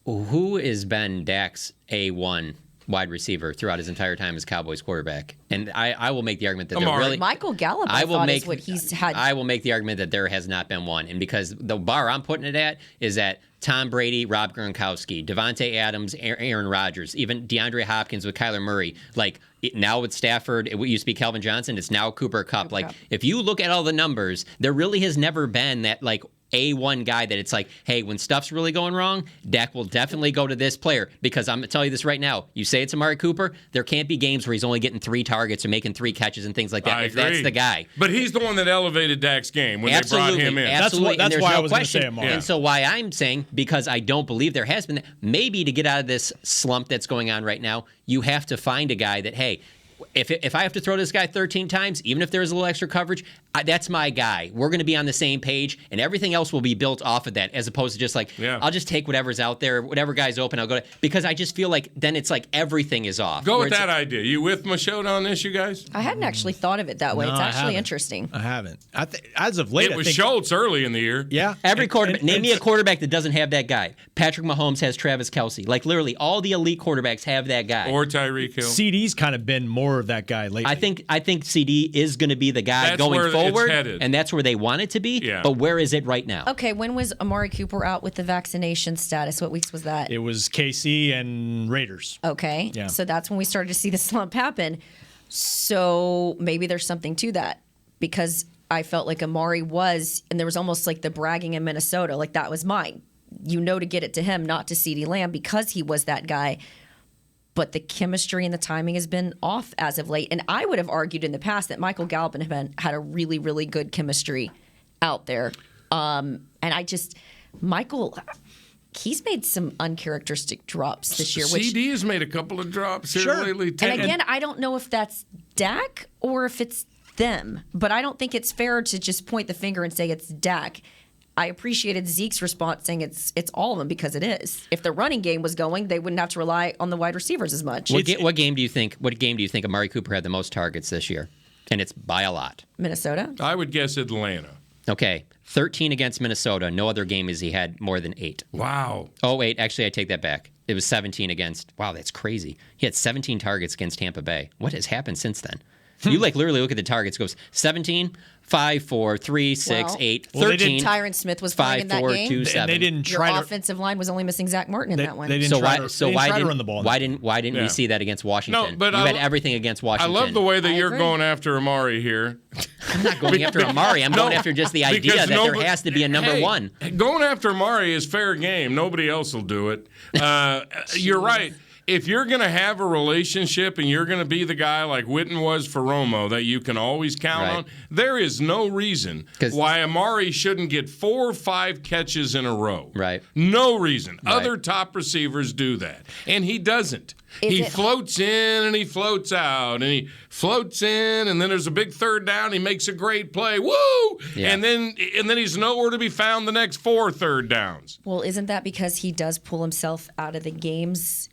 S2: Who has been Dak's A1 wide receiver throughout his entire time as Cowboys quarterback? And I will make the argument that there really
S4: Michael Gallup. Is what he's had.
S2: I will make the argument that there has not been one, and because the bar I'm putting it at is at Tom Brady, Rob Gronkowski, Devontae Adams, Aaron Rodgers, even DeAndre Hopkins with Kyler Murray. Like now with Stafford, it used to be Calvin Johnson. It's now Cooper Kupp. If you look at all the numbers, there really has never been that A1 guy that it's like, hey, when stuff's really going wrong, Dak will definitely go to this player. Because I'm going to tell you this right now. You say it's Amari Cooper, there can't be games where he's only getting 3 targets or making 3 catches and things like that.
S3: I
S2: if
S3: agree.
S2: That's the guy.
S3: But he's the one that elevated Dak's game when they brought him in.
S2: Absolutely.
S5: That's why I was going to say Amari.
S2: And so why I'm saying, because I don't believe there has been that, maybe to get out of this slump that's going on right now, you have to find a guy that, hey, if I have to throw this guy 13 times, even if there's a little extra coverage, that's my guy. We're going to be on the same page, and everything else will be built off of that, as opposed to just I'll just take whatever's out there, whatever guy's open, I'll go to. Because I just feel like then it's like everything is off.
S3: Go with that idea. You with Machota on this, you guys?
S4: I hadn't actually thought of it that way.
S5: No,
S4: it's actually interesting.
S5: I haven't. As of late,
S3: it was Schultz early in the year.
S5: Yeah.
S2: Every quarterback. Name me a quarterback that doesn't have that guy. Patrick Mahomes has Travis Kelce. Like literally, all the elite quarterbacks have that guy.
S3: Or Tyreek Hill.
S5: CD's kind of been more of that guy lately.
S2: I think CD is going to be the guy going forward. forward,
S3: headed.
S2: and that's where they want it to be.
S3: Yeah.
S2: But where is it right now?
S4: Okay, when was Amari Cooper out with the vaccination status? What weeks was that?
S5: It was KC and Raiders.
S4: Okay.
S5: Yeah.
S4: So that's when we started to see the slump happen. So maybe there's something to that because I felt like Amari was, and there was almost like the bragging in Minnesota, like that was mine. To get it to him, not to CeeDee Lamb because he was that guy. But the chemistry and the timing has been off as of late. And I would have argued in the past that Michael Gallup and him had a really, really good chemistry out there. And Michael, he's made some uncharacteristic drops this year.
S3: CD has made a couple of drops here lately.
S4: And again, I don't know if that's Dak or if it's them. But I don't think it's fair to just point the finger and say it's Dak. I appreciated Zeke's response saying it's all of them because it is. If the running game was going, they wouldn't have to rely on the wide receivers as much.
S2: What game do you think Amari Cooper had the most targets this year? And it's by a lot.
S4: Minnesota?
S3: I would guess Atlanta.
S2: Okay. 13 against Minnesota. No other game has he had more than 8.
S3: Wow.
S2: Oh, wait. Actually, I take that back. It was 17 against. Wow, that's crazy. He had 17 targets against Tampa Bay. What has happened since then? You literally look at the targets. It goes 17, 5, 4, 3, 6, 8, 13.
S4: Tyron Smith was playing in that
S2: 4,
S4: game.
S2: 2, 7.
S5: And they didn't try
S4: Your
S5: to.
S4: offensive line was only missing Zach Martin in that one.
S5: They didn't try to run the ball.
S2: Why didn't we see that against Washington?
S3: No, but
S2: you had everything against Washington.
S3: I love the way that you're
S4: agree.
S3: going after Amari here.
S2: I'm not going after Amari. I'm going after just the idea that there has to be a number one.
S3: Going after Amari is fair game. Nobody else will do it. You're right. If you're going to have a relationship and you're going to be the guy like Witten was for Romo that you can always count on, there is no reason why Amari shouldn't get 4 or 5 catches in a row.
S2: Right.
S3: No reason. Right. Other top receivers do that, and he doesn't. He floats in and he floats out, and he floats in, and then there's a big third down. He makes a great play. Woo! Yeah. And then he's nowhere to be found the next 4 third downs.
S4: Well, isn't that because he does pull himself out of the games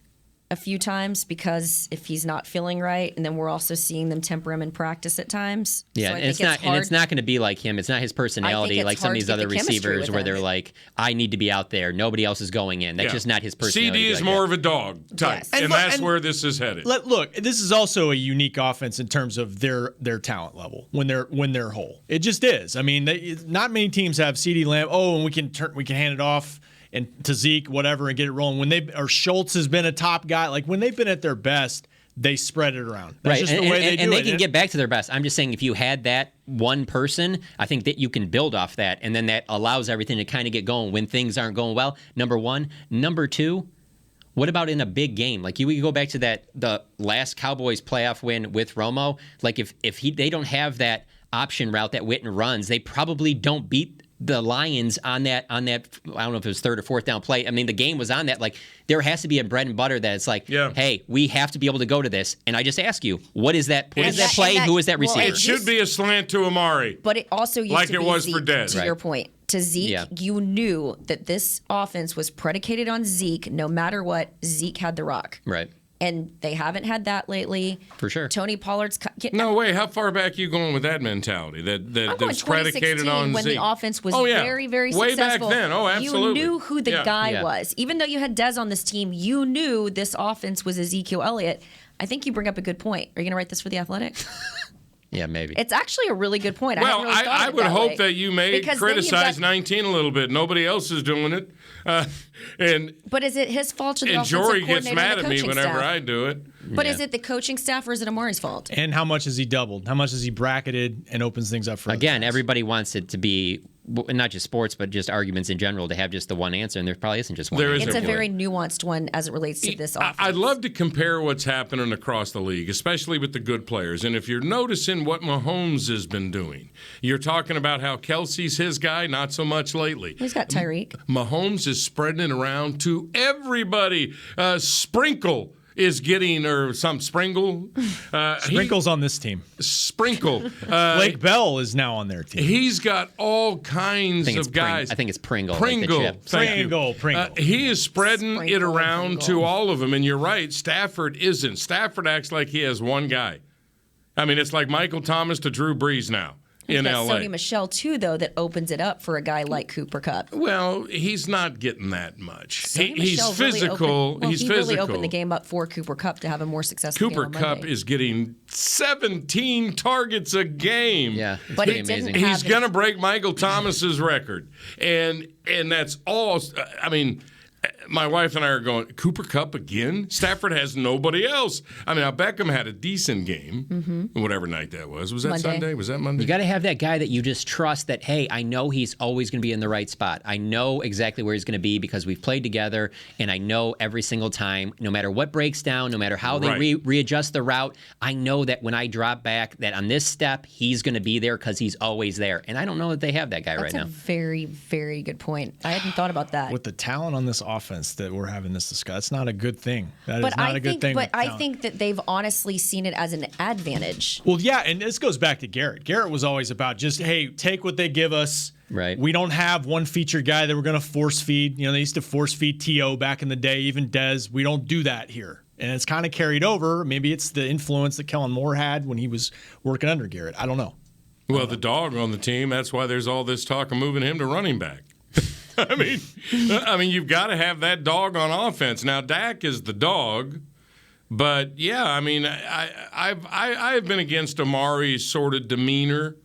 S4: a few times because if he's not feeling right, and then we're also seeing them temper him in practice at times.
S2: Yeah,
S4: so
S2: and it's not going to be like him. It's not his personality like some of these other receivers where they're like, I need to be out there. Nobody else is going in. That's just not his personality.
S3: CD is more of a dog type,
S4: yes.
S3: and that's where this is headed.
S5: Look, this is also a unique offense in terms of their talent level when they're whole. It just is. I mean, not many teams have CeeDee Lamb. Oh, and we can hand it off and to Zeke, whatever, and get it rolling. Or Schultz has been a top guy. Like when they've been at their best, they spread it around. That's just the way they do it.
S2: And they can get back to their best. I'm just saying if you had that one person, I think that you can build off that, and then that allows everything to kind of get going when things aren't going well, number one. Number two, what about in a big game? Like you go back to the last Cowboys playoff win with Romo. Like if they don't have that option route that Witten runs, they probably don't beat the Lions on that I don't know if it was 3rd or 4th down play. I mean, the game was on that. Like, there has to be a bread and butter that it's like, hey, we have to be able to go to this. And I just ask you, what is that? What is that play? Who is that receiver?
S3: It should be a slant to Amari.
S4: But it also used
S3: like
S4: to be
S3: it was
S4: Zeke,
S3: for Dez.
S4: to your point. To Zeke, you knew that this offense was predicated on Zeke. No matter what, Zeke had the rock.
S2: Right.
S4: And they haven't had that lately.
S2: For sure.
S4: Tony Pollard's
S3: no way. How far back are you going with that mentality? That's predicated on
S4: when
S3: Zeke.
S4: the offense was very, very successful.
S3: Way back then. Oh, absolutely.
S4: You knew who the guy was. Even though you had Dez on this team, you knew this offense was Ezekiel Elliott. I think you bring up a good point. Are you going to write this for The Athletic?
S2: Yeah, maybe.
S4: It's actually a really good point.
S3: Well, I would hope that you may criticize 19 a little bit. Nobody else is doing it.
S4: But is it his fault or the offensive
S3: Jory
S4: coordinator
S3: gets mad at me whenever
S4: staff?
S3: I do it.
S4: But is it the coaching staff or is it Amari's fault?
S5: And how much has he doubled? How much has he bracketed and opens things up for
S2: Again, everybody wants it to be not just sports, but just arguments in general to have just the one answer, and there probably isn't just one answer.
S4: It's a very nuanced one as it relates to this offense.
S3: I'd love to compare what's happening across the league, especially with the good players. And if you're noticing what Mahomes has been doing, you're talking about how Kelsey's his guy, not so much lately.
S4: He's got Tyreek.
S3: Mahomes is spreading it around to everybody. Sprinkle is getting, or some Sprinkle.
S5: Sprinkle's on this team.
S3: Sprinkle.
S5: Blake Bell is now on their team.
S3: He's got all kinds of guys.
S2: I think it's Pringle.
S3: Pringle.
S2: Like the chip.
S5: Pringle.
S3: He is spreading it around to all of them. And you're right, Stafford isn't. Stafford acts like he has one guy. I mean, it's like Michael Thomas to Drew Brees now. in
S4: That's
S3: L.A.
S4: Sony Michel, too, though, that opens it up for a guy like Cooper Kupp.
S3: Well, he's not getting that much.
S4: Sony
S3: He's
S4: Michel
S3: physical.
S4: Really
S3: he's
S4: he
S3: physical.
S4: really opened the game up for Cooper Kupp to have a more successful
S3: Cooper
S4: game on Monday.
S3: Kupp is getting 17 targets a game.
S2: Yeah, it's
S4: But
S2: pretty
S4: it didn't
S2: amazing.
S3: He's going to break Michael Thomas's record. And that's all. I mean, my wife and I are going, Cooper Kupp again? Stafford has nobody else. I mean, now Beckham had a decent game, whatever night that was. Was that
S4: Monday.
S3: Sunday? Was that Monday?
S2: You got to have that guy that you just trust that, hey, I know he's always going to be in the right spot. I know exactly where he's going to be because we've played together, and I know every single time, no matter what breaks down, no matter how they readjust the route, I know that when I drop back, that on this step, he's going to be there because he's always there. And I don't know that they have that guy right now.
S4: That's a very, very good point. I hadn't thought about that.
S5: With the talent on this offense that we're having this discussion, that's not a good thing. That
S4: But
S5: is not
S4: I
S5: a good
S4: think,
S5: thing.
S4: but
S5: with
S4: I
S5: talent.
S4: think that they've honestly seen it as an advantage.
S5: Well, yeah, and this goes back to Garrett. Garrett was always about just, hey, take what they give us.
S2: Right.
S5: We don't have one featured guy that we're going to force feed. You know, they used to force feed T.O. back in the day, even Dez. We don't do that here. And it's kind of carried over. Maybe it's the influence that Kellen Moore had when he was working under Garrett. I don't know.
S3: Well, the dog on the team, that's why there's all this talk of moving him to running back. I mean, you've got to have that dog on offense. Now, Dak is the dog, but yeah, I mean, I've been against Amari's sort of demeanor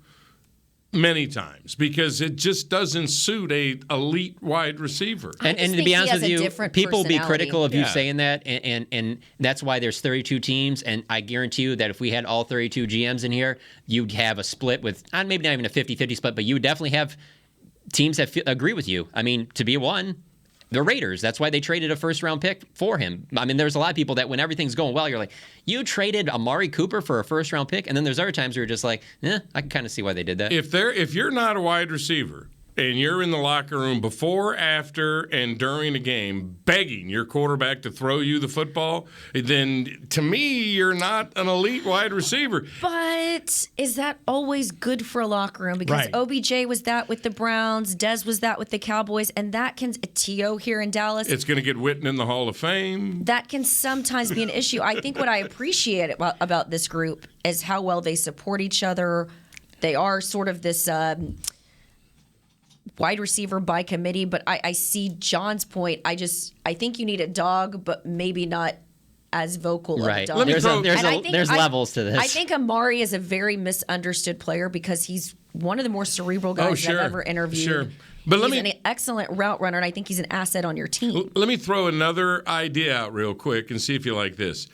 S3: many times because it just doesn't suit a elite wide receiver.
S2: And to
S4: think
S2: be
S4: he
S2: honest
S4: has
S2: with
S4: a
S2: you,
S4: different
S2: people will be
S4: personality.
S2: critical of you
S5: Yeah.
S2: saying that, and that's why there's 32 teams. And I guarantee you that if we had all 32 GMs in here, you'd have a split with, maybe not even a 50-50 split, but you would definitely have teams that agree with you. I mean, to be one, the Raiders. That's why they traded a first-round pick for him. I mean, there's a lot of people that when everything's going well, you're like, you traded Amari Cooper for a first-round pick? And then there's other times where you're just like, I can kind of see why they did that.
S3: If you're not a wide receiver and you're in the locker room before, after, and during a game begging your quarterback to throw you the football, then to me, you're not an elite wide receiver.
S4: But is that always good for a locker room? Because
S5: Right.
S4: OBJ was that with the Browns, Dez was that with the Cowboys, and that can T.O. here in Dallas.
S3: It's going to get Witten in the Hall of Fame.
S4: That can sometimes be an issue. I think what I appreciate about this group is how well they support each other. They are sort of this wide receiver by committee, but I see John's point. I think you need a dog, but maybe not as vocal
S2: Right.
S4: of a dog.
S2: There's levels to this.
S4: I think Amari is a very misunderstood player because he's one of the more cerebral guys I've ever interviewed.
S3: Sure. But
S4: He's an excellent route runner, and I think he's an asset on your team.
S3: Let me throw another idea out real quick and see if you like this.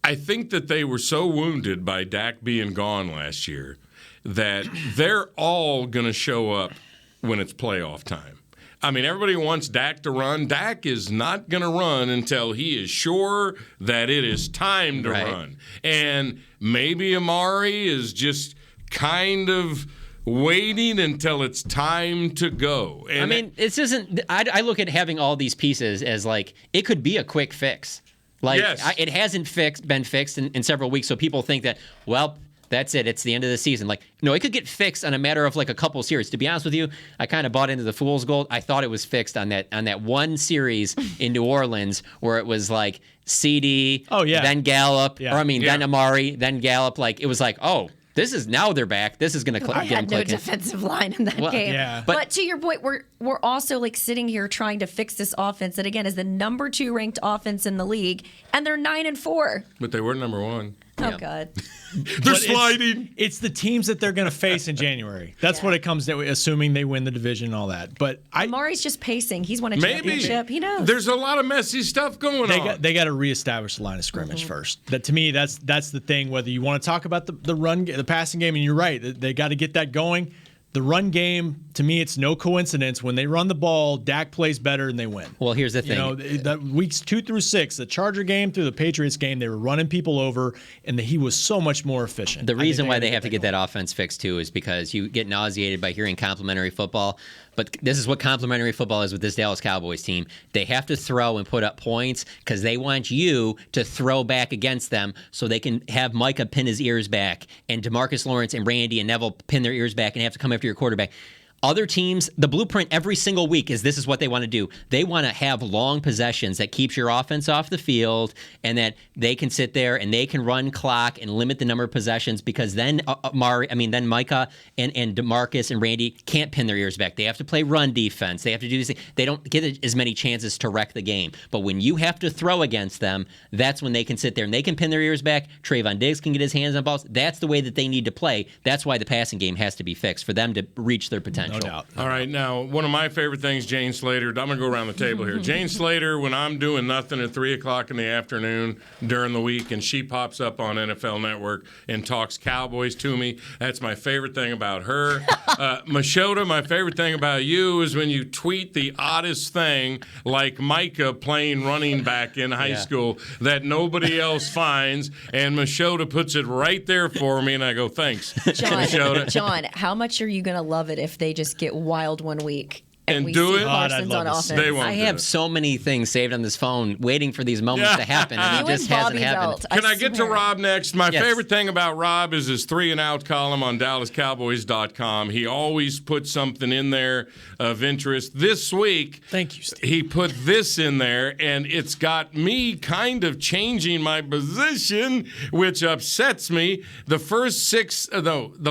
S3: I think that they were so wounded by Dak being gone last year that they're all going to show up when it's playoff time. I mean, everybody wants Dak to run. Dak is not going to run until he is sure that it is time to run. And maybe Amari is just kind of waiting until it's time to go. And
S2: I mean, this isn't. I look at having all these pieces as like it could be a quick fix. Like it hasn't been fixed in several weeks, so people think that that's it. It's the end of the season. Like, no, it could get fixed on a matter of like a couple series. To be honest with you, I kind of bought into the fool's gold. I thought it was fixed on that one series in New Orleans where it was like CD, then Gallup, then Amari, then Gallup. Like it was like, now they're back. This is going to
S4: I had no defensive line in that game.
S5: Yeah.
S4: But to your point, we're also like sitting here trying to fix this offense that again is the number 2 ranked offense in the league, and they're 9-4.
S3: But they were number 1.
S4: Oh God.
S3: They're sliding.
S5: It's the teams that they're going to face in January. That's what it comes to, assuming they win the division and all that. But
S4: Amari's just pacing. He's won a championship. He knows.
S3: There's a lot of messy stuff going on.
S5: They got to reestablish the line of scrimmage first. That to me, that's the thing. Whether you want to talk about the passing game, and you're right, they got to get that going. The run game, to me, it's no coincidence. When they run the ball, Dak plays better and they win.
S2: Well, here's the thing.
S5: The weeks 2 through 6, the Charger game through the Patriots game, they were running people over, and he was so much more efficient.
S2: The reason why they have to get that offense fixed, too, is because you get nauseated by hearing complimentary football. But this is what complimentary football is with this Dallas Cowboys team. They have to throw and put up points because they want you to throw back against them so they can have Micah pin his ears back and DeMarcus Lawrence and Randy and Neville pin their ears back and have to come after your quarterback. Other teams, the blueprint every single week is this is what they want to do. They want to have long possessions that keeps your offense off the field and that they can sit there and they can run clock and limit the number of possessions because then then Micah and DeMarcus and Randy can't pin their ears back. They have to play run defense. They have to do this thing. They don't get as many chances to wreck the game. But when you have to throw against them, that's when they can sit there and they can pin their ears back. Trayvon Diggs can get his hands on balls. That's the way that they need to play. That's why the passing game has to be fixed for them to reach their potential.
S5: No doubt.
S3: All right, now, one of my favorite things, Jane Slater, I'm going to go around the table here. Jane Slater, when I'm doing nothing at 3 o'clock in the afternoon during the week, and she pops up on NFL Network and talks Cowboys to me, that's my favorite thing about her. Machota, my favorite thing about you is when you tweet the oddest thing, like Micah playing running back in high school, that nobody else finds, and Machota puts it right there for me, and I go, thanks, Machota.
S4: John, how much are you going to love it if they just get wild one week and we
S3: do
S4: see
S3: it?
S4: Parsons on offense?
S2: I have so many things saved on this phone waiting for these moments to happen, and it just hasn't happened.
S3: Can I get to Rob next? My favorite thing about Rob is his 3 and Out column on DallasCowboys.com. He always puts something in there of interest. This week,
S5: thank you, Steve.
S3: He put this in there, and it's got me kind of changing my position, which upsets me. The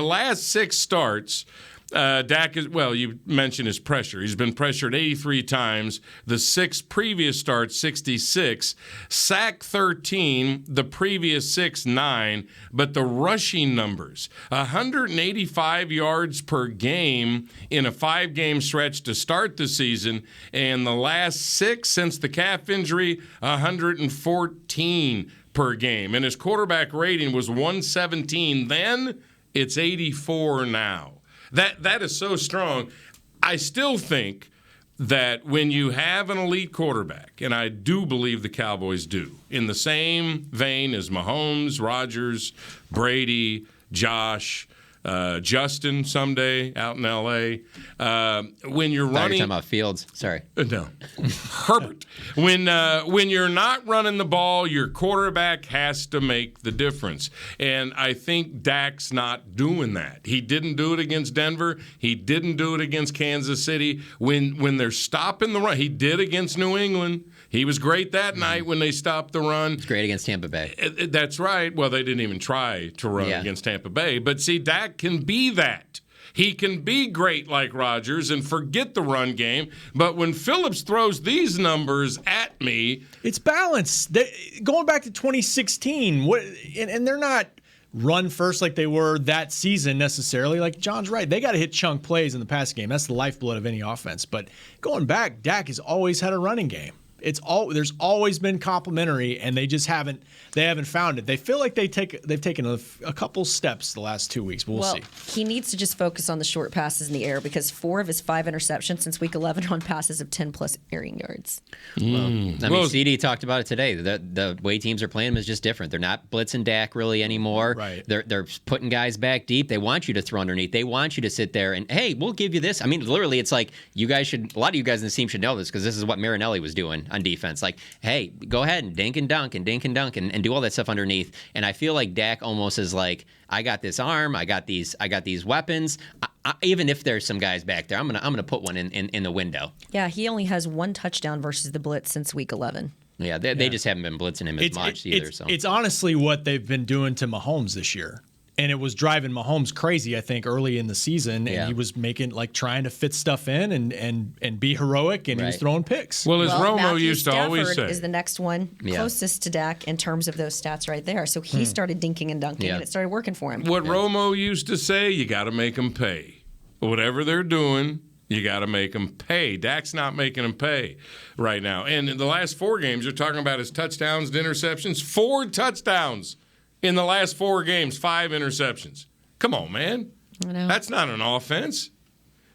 S3: last 6 starts. Dak is, you mentioned his pressure. He's been pressured 83 times. The 6 previous starts, 66. Sack 13, the previous 6, 9. But the rushing numbers, 185 yards per game in a 5-game stretch to start the season. And the last 6 since the calf injury, 114 per game. And his quarterback rating was 117 then. It's 84 now. That is so strong. I still think that when you have an elite quarterback, and I do believe the Cowboys do, in the same vein as Mahomes, Rodgers, Brady, Josh, Justin someday out in L.A., when you're running...
S2: You're talking about Fields. Sorry.
S3: No. Herbert. When you're not running the ball, your quarterback has to make the difference. And I think Dak's not doing that. He didn't do it against Denver. He didn't do it against Kansas City. When they're stopping the run, he did against New England. He was great that night when they stopped the run.
S2: It's great against Tampa Bay.
S3: That's right. Well, they didn't even try to run against Tampa Bay. But see, Dak can be that. He can be great like Rodgers and forget the run game. But when Phillips throws these numbers at me...
S5: It's balance. Going back to 2016, and they're not run first like they were that season necessarily. Like John's right. They got to hit chunk plays in the pass game. That's the lifeblood of any offense. But going back, Dak has always had a running game. There's always been complimentary, and they just haven't found it. They feel like they've taken a couple steps the last 2 weeks, but we'll see.
S4: He needs to just focus on the short passes in the air because 4 of his 5 interceptions since week 11 on passes of 10-plus airing yards.
S2: CD talked about it today. The way teams are playing them is just different. They're not blitzing Dak really anymore.
S5: Right.
S2: They're putting guys back deep. They want you to throw underneath. They want you to sit there and, hey, we'll give you this. I mean, literally, it's like a lot of you guys in the team should know this because this is what Marinelli was doing on defense. Like, hey, go ahead and dink and dunk and do all that stuff underneath. And I feel like Dak almost is like, I got this arm, I got these weapons. Even if there's some guys back there, I'm gonna put one in the window.
S4: Yeah, he only has 1 touchdown versus the blitz since week 11.
S2: Yeah, they just haven't been blitzing him as much either.
S5: It's honestly what they've been doing to Mahomes this year. And it was driving Mahomes crazy, I think, early in the season. And he was trying to fit stuff in and be heroic, and he was throwing picks.
S3: Well, as Romo
S4: Matthew
S3: used to always say.
S4: Is the next one closest to Dak in terms of those stats right there. So he started dinking and dunking, and it started working for him.
S3: What Romo used to say, you got to make them pay. Whatever they're doing, you got to make them pay. Dak's not making them pay right now. And in the last 4 games, you're talking about his touchdowns and interceptions. 4 touchdowns. In the last 4 games, 5 interceptions. Come on, man.
S4: I know.
S3: That's not an offense.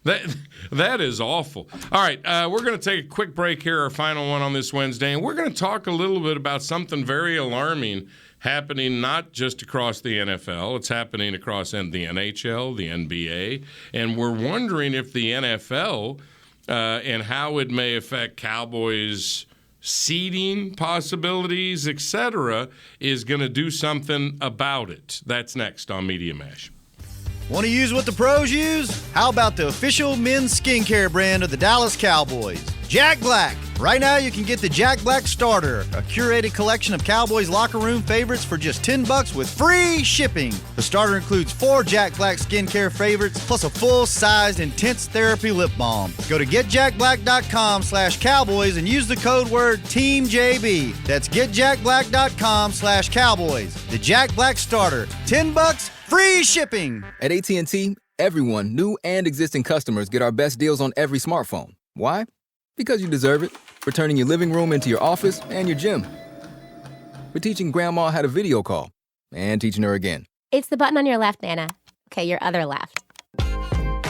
S3: That is awful. All right, we're going to take a quick break here, our final one on this Wednesday, and we're going to talk a little bit about something very alarming happening not just across the NFL. It's happening across the NHL, the NBA, and we're wondering if the NFL and how it may affect Cowboys' seeding possibilities, etc., is going to do something about it. That's next on Media Mash.
S13: Want to use what the pros use? How about the official men's skincare brand of the Dallas Cowboys, Jack Black? Right now, you can get the Jack Black Starter, a curated collection of Cowboys locker room favorites for just $10 with free shipping. The starter includes 4 Jack Black skincare favorites plus a full-sized intense therapy lip balm. Go to getjackblack.com/Cowboys and use the code word TEAMJB. That's getjackblack.com/Cowboys. The Jack Black Starter, $10, free shipping.
S6: At AT&T, everyone, new and existing customers, get our best deals on every smartphone. Why? Because you deserve it. For turning your living room into your office and your gym. For teaching Grandma how to video call and teaching her again.
S14: It's the button on your left, Nana. Okay, your other left.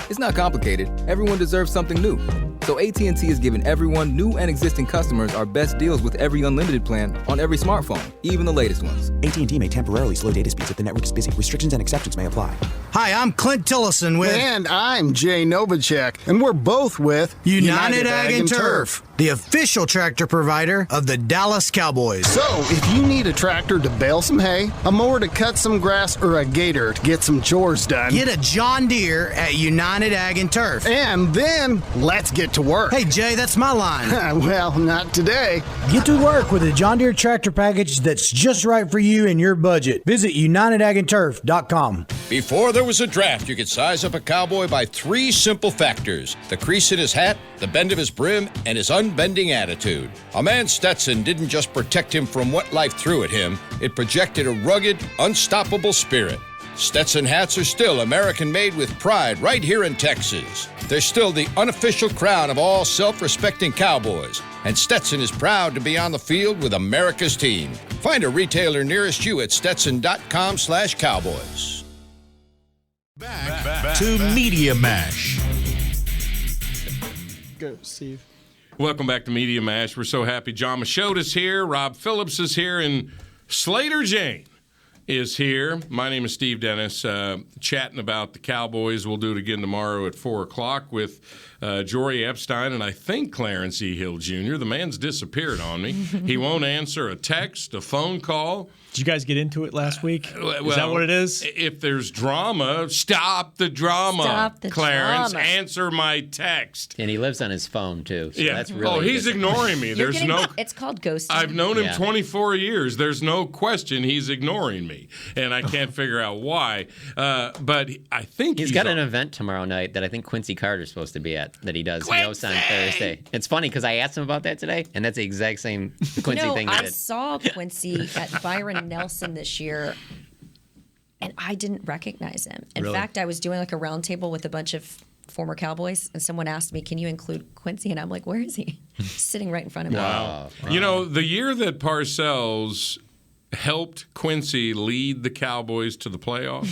S6: It's not complicated. Everyone deserves something new. So AT&T is giving everyone, new and existing customers, our best deals with every unlimited plan on every smartphone, even the latest ones.
S15: AT&T may temporarily slow data speeds if the network is busy. Restrictions and exceptions may apply.
S16: Hi, I'm Clint Tillison with...
S17: And I'm Jay Novacek, and we're both with...
S16: United Ag and Turf, the official tractor provider of the Dallas Cowboys.
S17: So, if you need a tractor to bale some hay, a mower to cut some grass, or a gator to get some chores done...
S16: Get a John Deere at United Ag and Turf.
S17: And then, let's get to work.
S16: Hey, Jay, that's my line.
S17: Well, not today.
S18: Get to work with a John Deere tractor package that's just right for you and your budget. Visit UnitedAgAndTurf.com.
S11: Before there was a draft, you could size up a cowboy by 3 simple factors: the crease in his hat, the bend of his brim, and his unbending attitude. A man's Stetson didn't just protect him from what life threw at him, it projected a rugged, unstoppable spirit. Stetson hats are still American-made with pride right here in Texas. They're still the unofficial crown of all self-respecting cowboys, and Stetson is proud to be on the field with America's team. Find a retailer nearest you at stetson.com/cowboys.
S1: Back to Media Mash.
S17: Go, Steve.
S3: Welcome back to Media Mash. We're so happy John Machota's here, Rob Phillips is here, and Slater Jane is here. My name is Steve Dennis, chatting about the Cowboys. We'll do it again tomorrow at 4 o'clock with Jory Epstein and I think Clarence E. Hill Jr. The man's disappeared on me. He won't answer a text, a phone call.
S5: Did you guys get into it last week? Is that what it is?
S3: If there's drama, stop the drama.
S4: Stop the
S3: Clarence,
S4: drama.
S3: answer my text.
S2: And he lives on his phone, too. So that's really
S3: he's ignoring me.
S4: You're getting, it's called ghosting.
S3: I've known him 24 years. There's no question he's ignoring me, and I can't figure out why. But I think
S2: he's got an event tomorrow night that I think Quincy Carter's supposed to be at that he does. He hosts on Thursday. It's funny because I asked him about that today, and that's the exact same Quincy thing he did.
S4: I saw Quincy at Byron Nelson this year, and I didn't recognize him. In fact, I was doing like a round table with a bunch of former Cowboys, and someone asked me, "Can you include Quincy?" And I'm like, "Where is he?" Sitting right in front of me.
S3: Wow. You know, the year that Parcells helped Quincy lead the Cowboys to the playoffs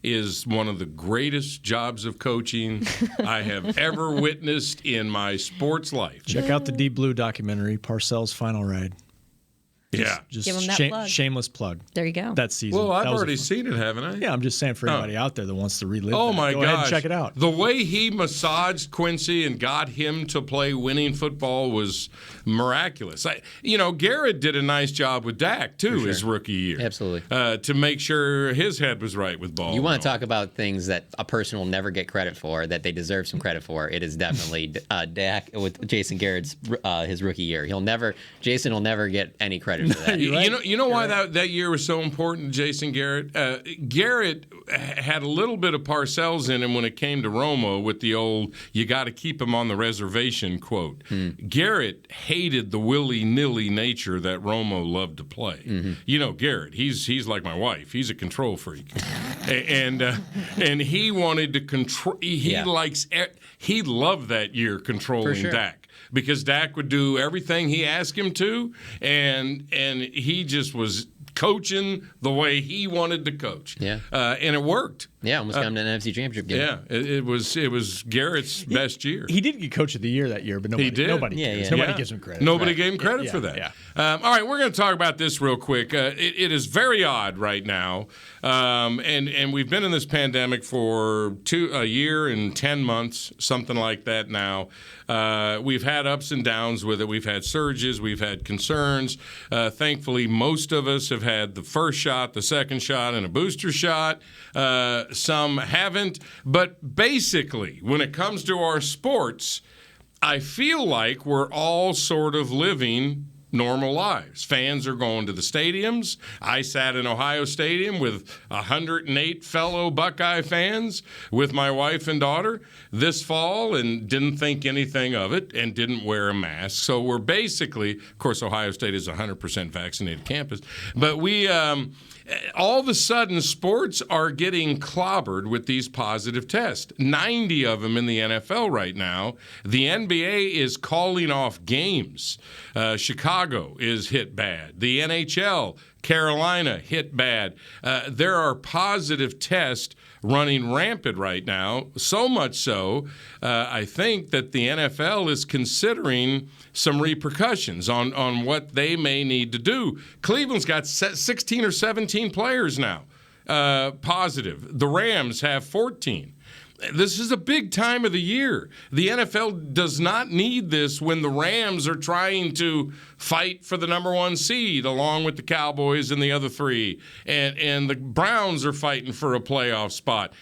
S3: is one of the greatest jobs of coaching I have ever witnessed in my sports life.
S5: Check out the Deep Blue documentary, Parcells' Final Ride. Just
S4: give him that plug.
S5: Shameless plug.
S4: There you go.
S5: That season.
S3: Well, I've already seen it, haven't I?
S5: Yeah, I'm just saying for anybody out there that wants to relive
S3: Oh,
S5: that.
S3: my
S5: Go
S3: gosh.
S5: ahead and check it out.
S3: The way he massaged Quincy and got him to play winning football was miraculous. Garrett did a nice job with Dak, too, his rookie year.
S2: Absolutely.
S3: To make sure his head was right with ball.
S2: You want to talk about things that a person will never get credit for, that they deserve some credit for. It is definitely Dak with Jason Garrett's his rookie year. Jason will never get any credit for that.
S3: You know why that year was so important to Jason Garrett? Garrett had a little bit of Parcells in him when it came to Romo with the old "you got to keep him on the reservation" quote. Garrett hated the willy-nilly nature that Romo loved to play. You know, Garrett, he's like my wife. He's a control freak. And he wanted to control. He loved that year controlling Dak. Because Dak would do everything he asked him to, and he just was coaching the way he wanted to coach.
S2: Yeah.
S3: And it worked.
S2: Yeah, almost got him to an NFC Championship game.
S3: Yeah, it was Garrett's best year.
S5: He did get Coach of the Year that year, but nobody gives him credit.
S3: Nobody gave him credit for that.
S5: Yeah.
S3: All right, we're going to talk about this real quick. It is very odd right now, and we've been in this pandemic for a year and 10 months, something like that now. We've had ups and downs with it. We've had surges. We've had concerns. Thankfully, most of us have had the first shot, the second shot, and a booster shot. some haven't. But basically, when it comes to our sports, I feel like we're all sort of living normal lives. Fans are going to the stadiums. I sat in Ohio Stadium with 108 fellow Buckeye fans with my wife and daughter this fall and didn't think anything of it and didn't wear a mask. So we're basically, of course, Ohio State is a 100% vaccinated campus, but we all of a sudden, sports are getting clobbered with these positive tests. 90 of them in the NFL right now. The NBA is calling off games. Chicago is hit bad. The NHL, Carolina, hit bad. There are positive tests running rampant right now, so much so, I think that the NFL is considering some repercussions on what they may need to do. Cleveland's got 16 or 17 players now positive. The Rams have 14. This is a big time of the year. The NFL does not need this when the Rams are trying to fight for the number 1 seed along with the Cowboys and the other 3. And the Browns are fighting for a playoff spot.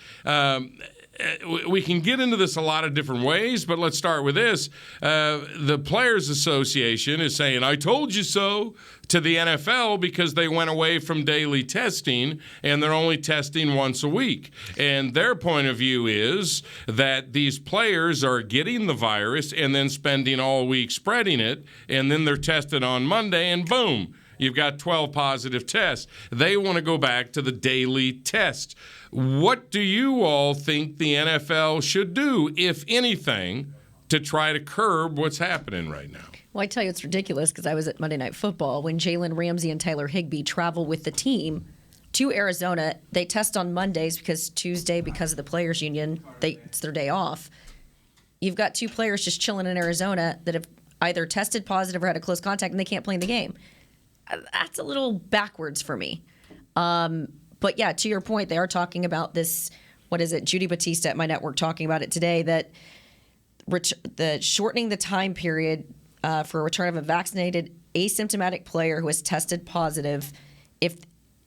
S3: We can get into this a lot of different ways, but let's start with this. The Players Association is saying, I told you so, to the NFL because they went away from daily testing and they're only testing once a week. And their point of view is that these players are getting the virus and then spending all week spreading it, and then they're tested on Monday and boom, you've got 12 positive tests. They want to go back to the daily test. What do you all think the NFL should do, if anything, to try to curb what's happening right now?
S4: Well, I tell you, it's ridiculous because I was at Monday Night Football when Jalen Ramsey and Tyler Higbee travel with the team to Arizona. They test on Mondays because Tuesday, because of the Players Union, it's their day off. You've got 2 players just chilling in Arizona that have either tested positive or had a close contact, and they can't play in the game. That's a little backwards for me. But yeah, to your point, they are talking about this. What is it? Judy Batista at my network talking about it today, that the shortening the time period for a return of a vaccinated asymptomatic player who has tested positive, if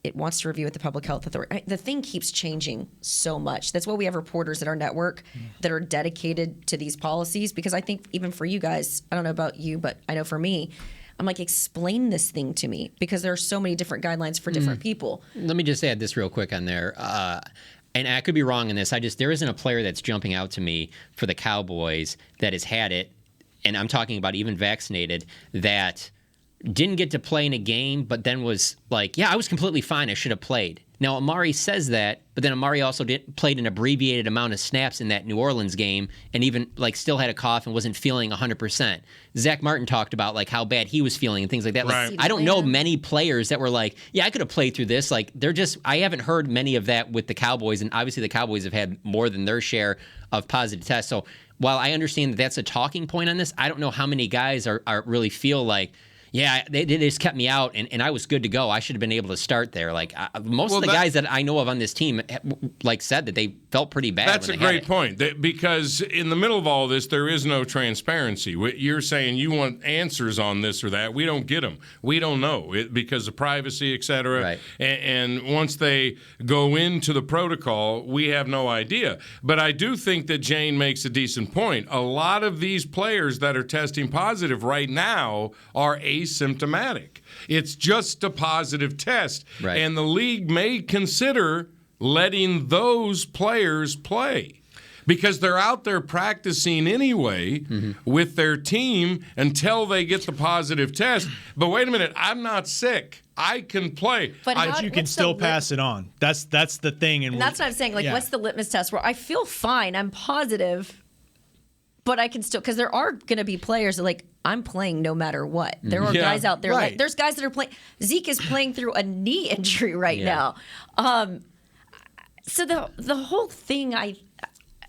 S4: it wants to review with the public health authority. The thing keeps changing so much. That's why we have reporters at our network that are dedicated to these policies, because I think even for you guys, I don't know about you, but I know for me, I'm like, explain this thing to me, because there are so many different guidelines for different people.
S2: Let me just add this real quick on there. And I could be wrong in this. There isn't a player that's jumping out to me for the Cowboys that has had it, and I'm talking about even vaccinated, that didn't get to play in a game, but then was like, yeah, I was completely fine. I should have played. Now, Amari says that, but then Amari also played an abbreviated amount of snaps in that New Orleans game and even still had a cough and wasn't feeling 100%. Zach Martin talked about how bad he was feeling and things like that.
S3: Right.
S2: I don't know many players that were like, yeah, I could have played through this. I haven't heard many of that with the Cowboys, and obviously the Cowboys have had more than their share of positive tests. So while I understand that that's a talking point on this, I don't know how many guys are really feel like, yeah, they just kept me out, and I was good to go. I should have been able to start there. Most of the guys that I know of on this team, said that they felt pretty bad.
S3: That's a great point, because in the middle of all this, there is no transparency. You're saying you want answers on this or that. We don't get them. We don't know because of privacy, et cetera.
S2: Right.
S3: And once they go into the protocol, we have no idea. But I do think that Jane makes a decent point. A lot of these players that are testing positive right now are asymptomatic. It's just a positive test.
S2: Right.
S3: And the league may consider letting those players play because they're out there practicing anyway with their team until they get the positive test. But wait a minute, I'm not sick. I can play.
S5: But you can still pass it on. That's the thing.
S4: And that's what I'm saying. What's the litmus test where I feel fine, I'm positive, but I can still, because there are going to be players that I'm playing no matter what. There are guys out there.
S5: Right.
S4: There's guys that are playing. Zeke is playing through a knee injury right now. So the whole thing,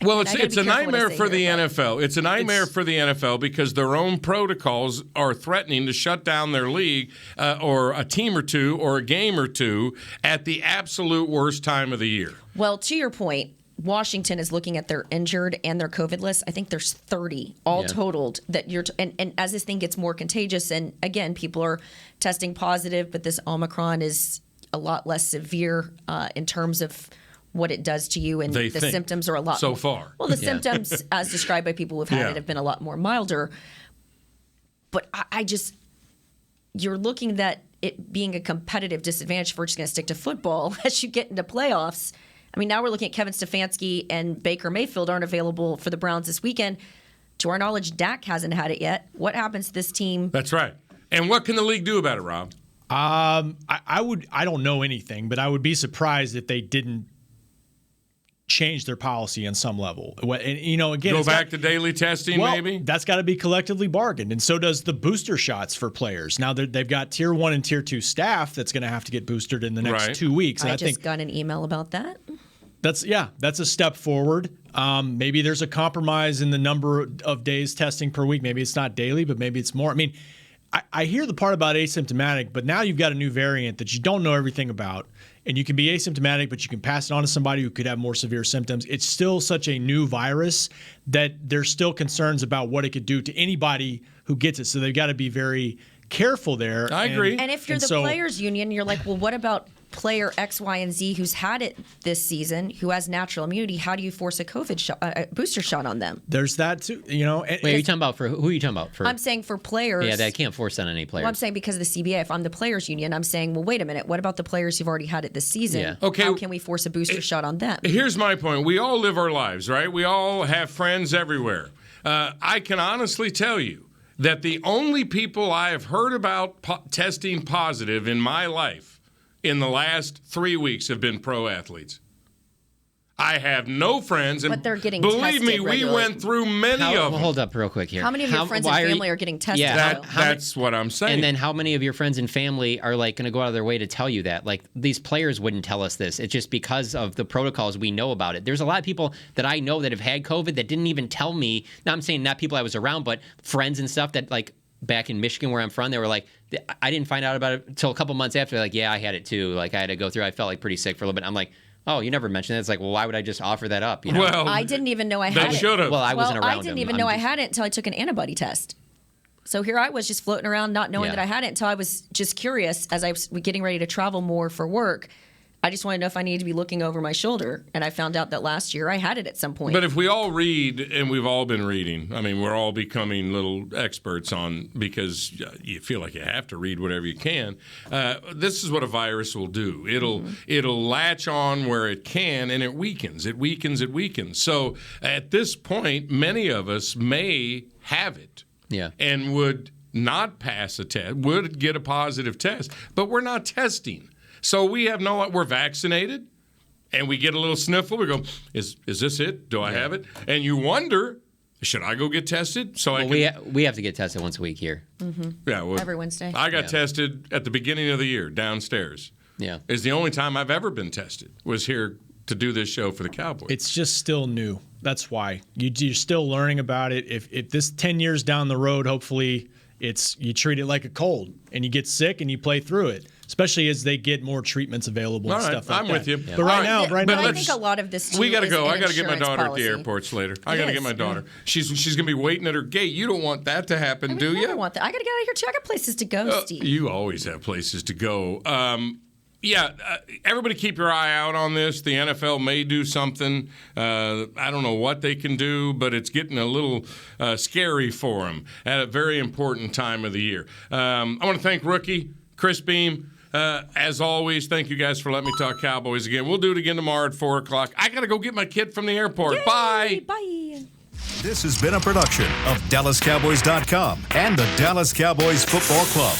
S3: it's a nightmare for the NFL. It's a nightmare for the NFL because their own protocols are threatening to shut down their league or a team or two or a game or two at the absolute worst time of the year.
S4: Well, to your point, Washington is looking at their injured and their COVID list. I think there's 30 all totaled that and as this thing gets more contagious, and again, people are testing positive, but this Omicron is a lot less severe in terms of what it does to you, and
S3: They
S4: the
S3: think.
S4: symptoms are a lot
S3: So
S4: more,
S3: far.
S4: Well, the symptoms, as described by people who've had it, have been a lot more milder. But I just, you're looking at it being a competitive disadvantage if we're just going to stick to football as you get into playoffs. I mean, now we're looking at Kevin Stefanski and Baker Mayfield aren't available for the Browns this weekend. To our knowledge, Dak hasn't had it yet. What happens to this team?
S3: That's right. And what can the league do about it, Rob?
S5: I don't know anything, but I would be surprised if they didn't change their policy on some level. And, you know, again,
S3: Go back to daily testing, maybe?
S5: That's got to be collectively bargained. And so does the booster shots for players. Now they've got tier 1 and tier 2 staff that's going to have to get boosted in the next 2 weeks. And
S4: I just got an email about that.
S5: That's a step forward. Maybe there's a compromise in the number of days testing per week. Maybe it's not daily, but maybe it's more. I mean, I hear the part about asymptomatic, but now you've got a new variant that you don't know everything about, and you can be asymptomatic, but you can pass it on to somebody who could have more severe symptoms. It's still such a new virus that there's still concerns about what it could do to anybody who gets it. So they've got to be very careful there.
S3: I agree.
S4: And if you're the players union, you're like, well, what about player X, Y, and Z who's had it this season, who has natural immunity? How do you force a COVID shot, a booster shot on them?
S5: There's that too, you know.
S2: Wait, are you talking about who are you talking about?
S4: I'm saying for players.
S2: Yeah, I can't force that on any players.
S4: Well, I'm saying because of the CBA, if I'm the players union, I'm saying, well, wait a minute. What about the players who've already had it this season?
S2: Yeah.
S3: Okay.
S4: How can we force a booster shot on them?
S3: Here's my point. We all live our lives, right? We all have friends everywhere. I can honestly tell you that the only people I have heard about testing positive in my life in the last 3 weeks have been pro athletes. I have no friends, and
S4: but they're getting
S3: believe
S4: tested
S3: me,
S4: regularly.
S3: we went through many of them.
S2: Hold up real quick here.
S4: How many of your friends and family are getting tested?
S2: Yeah,
S3: that's what I'm saying.
S2: And then how many of your friends and family are like going to go out of their way to tell you that? Like these players wouldn't tell us this. It's just because of the protocols we know about it. There's a lot of people that I know that have had COVID that didn't even tell me. Now I'm saying not people I was around, but friends and stuff that like back in Michigan where I'm from, they were like, I didn't find out about it until a couple months after. They're like, yeah, I had it too. Like I had to go through. I felt like pretty sick for a little bit. I'm like, oh, you never mentioned it. It's like, well, why would I just offer that up? You know?
S3: Well,
S4: I didn't even know I had it.
S3: They should have.
S2: Well, I wasn't around
S4: I didn't
S2: him.
S4: even know I had it until I took an antibody test. So here I was just floating around not knowing that I had it until I was just curious as I was getting ready to travel more for work. I just wanted to know if I needed to be looking over my shoulder. And I found out that last year I had it at some point.
S3: But if we all read, and we've all been reading, I mean, we're all becoming little experts on, because you feel like you have to read whatever you can. This is what a virus will do. It'll latch on where it can, and it weakens. It weakens. So at this point, many of us may have it.
S2: Yeah.
S3: And would not pass a test, would get a positive test, but we're not testing. So we have we're vaccinated, and we get a little sniffle. We go, is this it? Do I have it? And you wonder, should I go get tested? So we
S2: have to get tested once a week here.
S4: Mm-hmm.
S3: Yeah, well,
S4: every Wednesday.
S3: I got tested at the beginning of the year downstairs.
S2: Yeah.
S3: It's the only time I've ever been tested was here to do this show for the Cowboys.
S5: It's just still new. That's why. You're still learning about it. If this 10 years down the road, hopefully you treat it like a cold and you get sick and you play through it, especially as they get more treatments available and stuff like that.
S3: I'm with you.
S5: Yeah. But right now,
S4: I think a lot of this too
S3: we got to
S4: is
S3: go.
S4: an
S3: I got to get my
S4: insurance
S3: daughter
S4: policy.
S3: at the airport, Slater. I got to get my daughter. She's going to be waiting at her gate. You don't want that to happen, do you?
S4: I don't want that. I got to get out of here too. I got places to go, Steve.
S3: You always have places to go. Everybody keep your eye out on this. The NFL may do something. I don't know what they can do, but it's getting a little scary for them at a very important time of the year. I want to thank rookie Chris Beam. As always, thank you guys for letting me talk Cowboys again. We'll do it again tomorrow at 4 o'clock. I got to go get my kid from the airport.
S4: Yay,
S3: Bye.
S4: Bye.
S1: This has been a production of DallasCowboys.com and the Dallas Cowboys Football Club.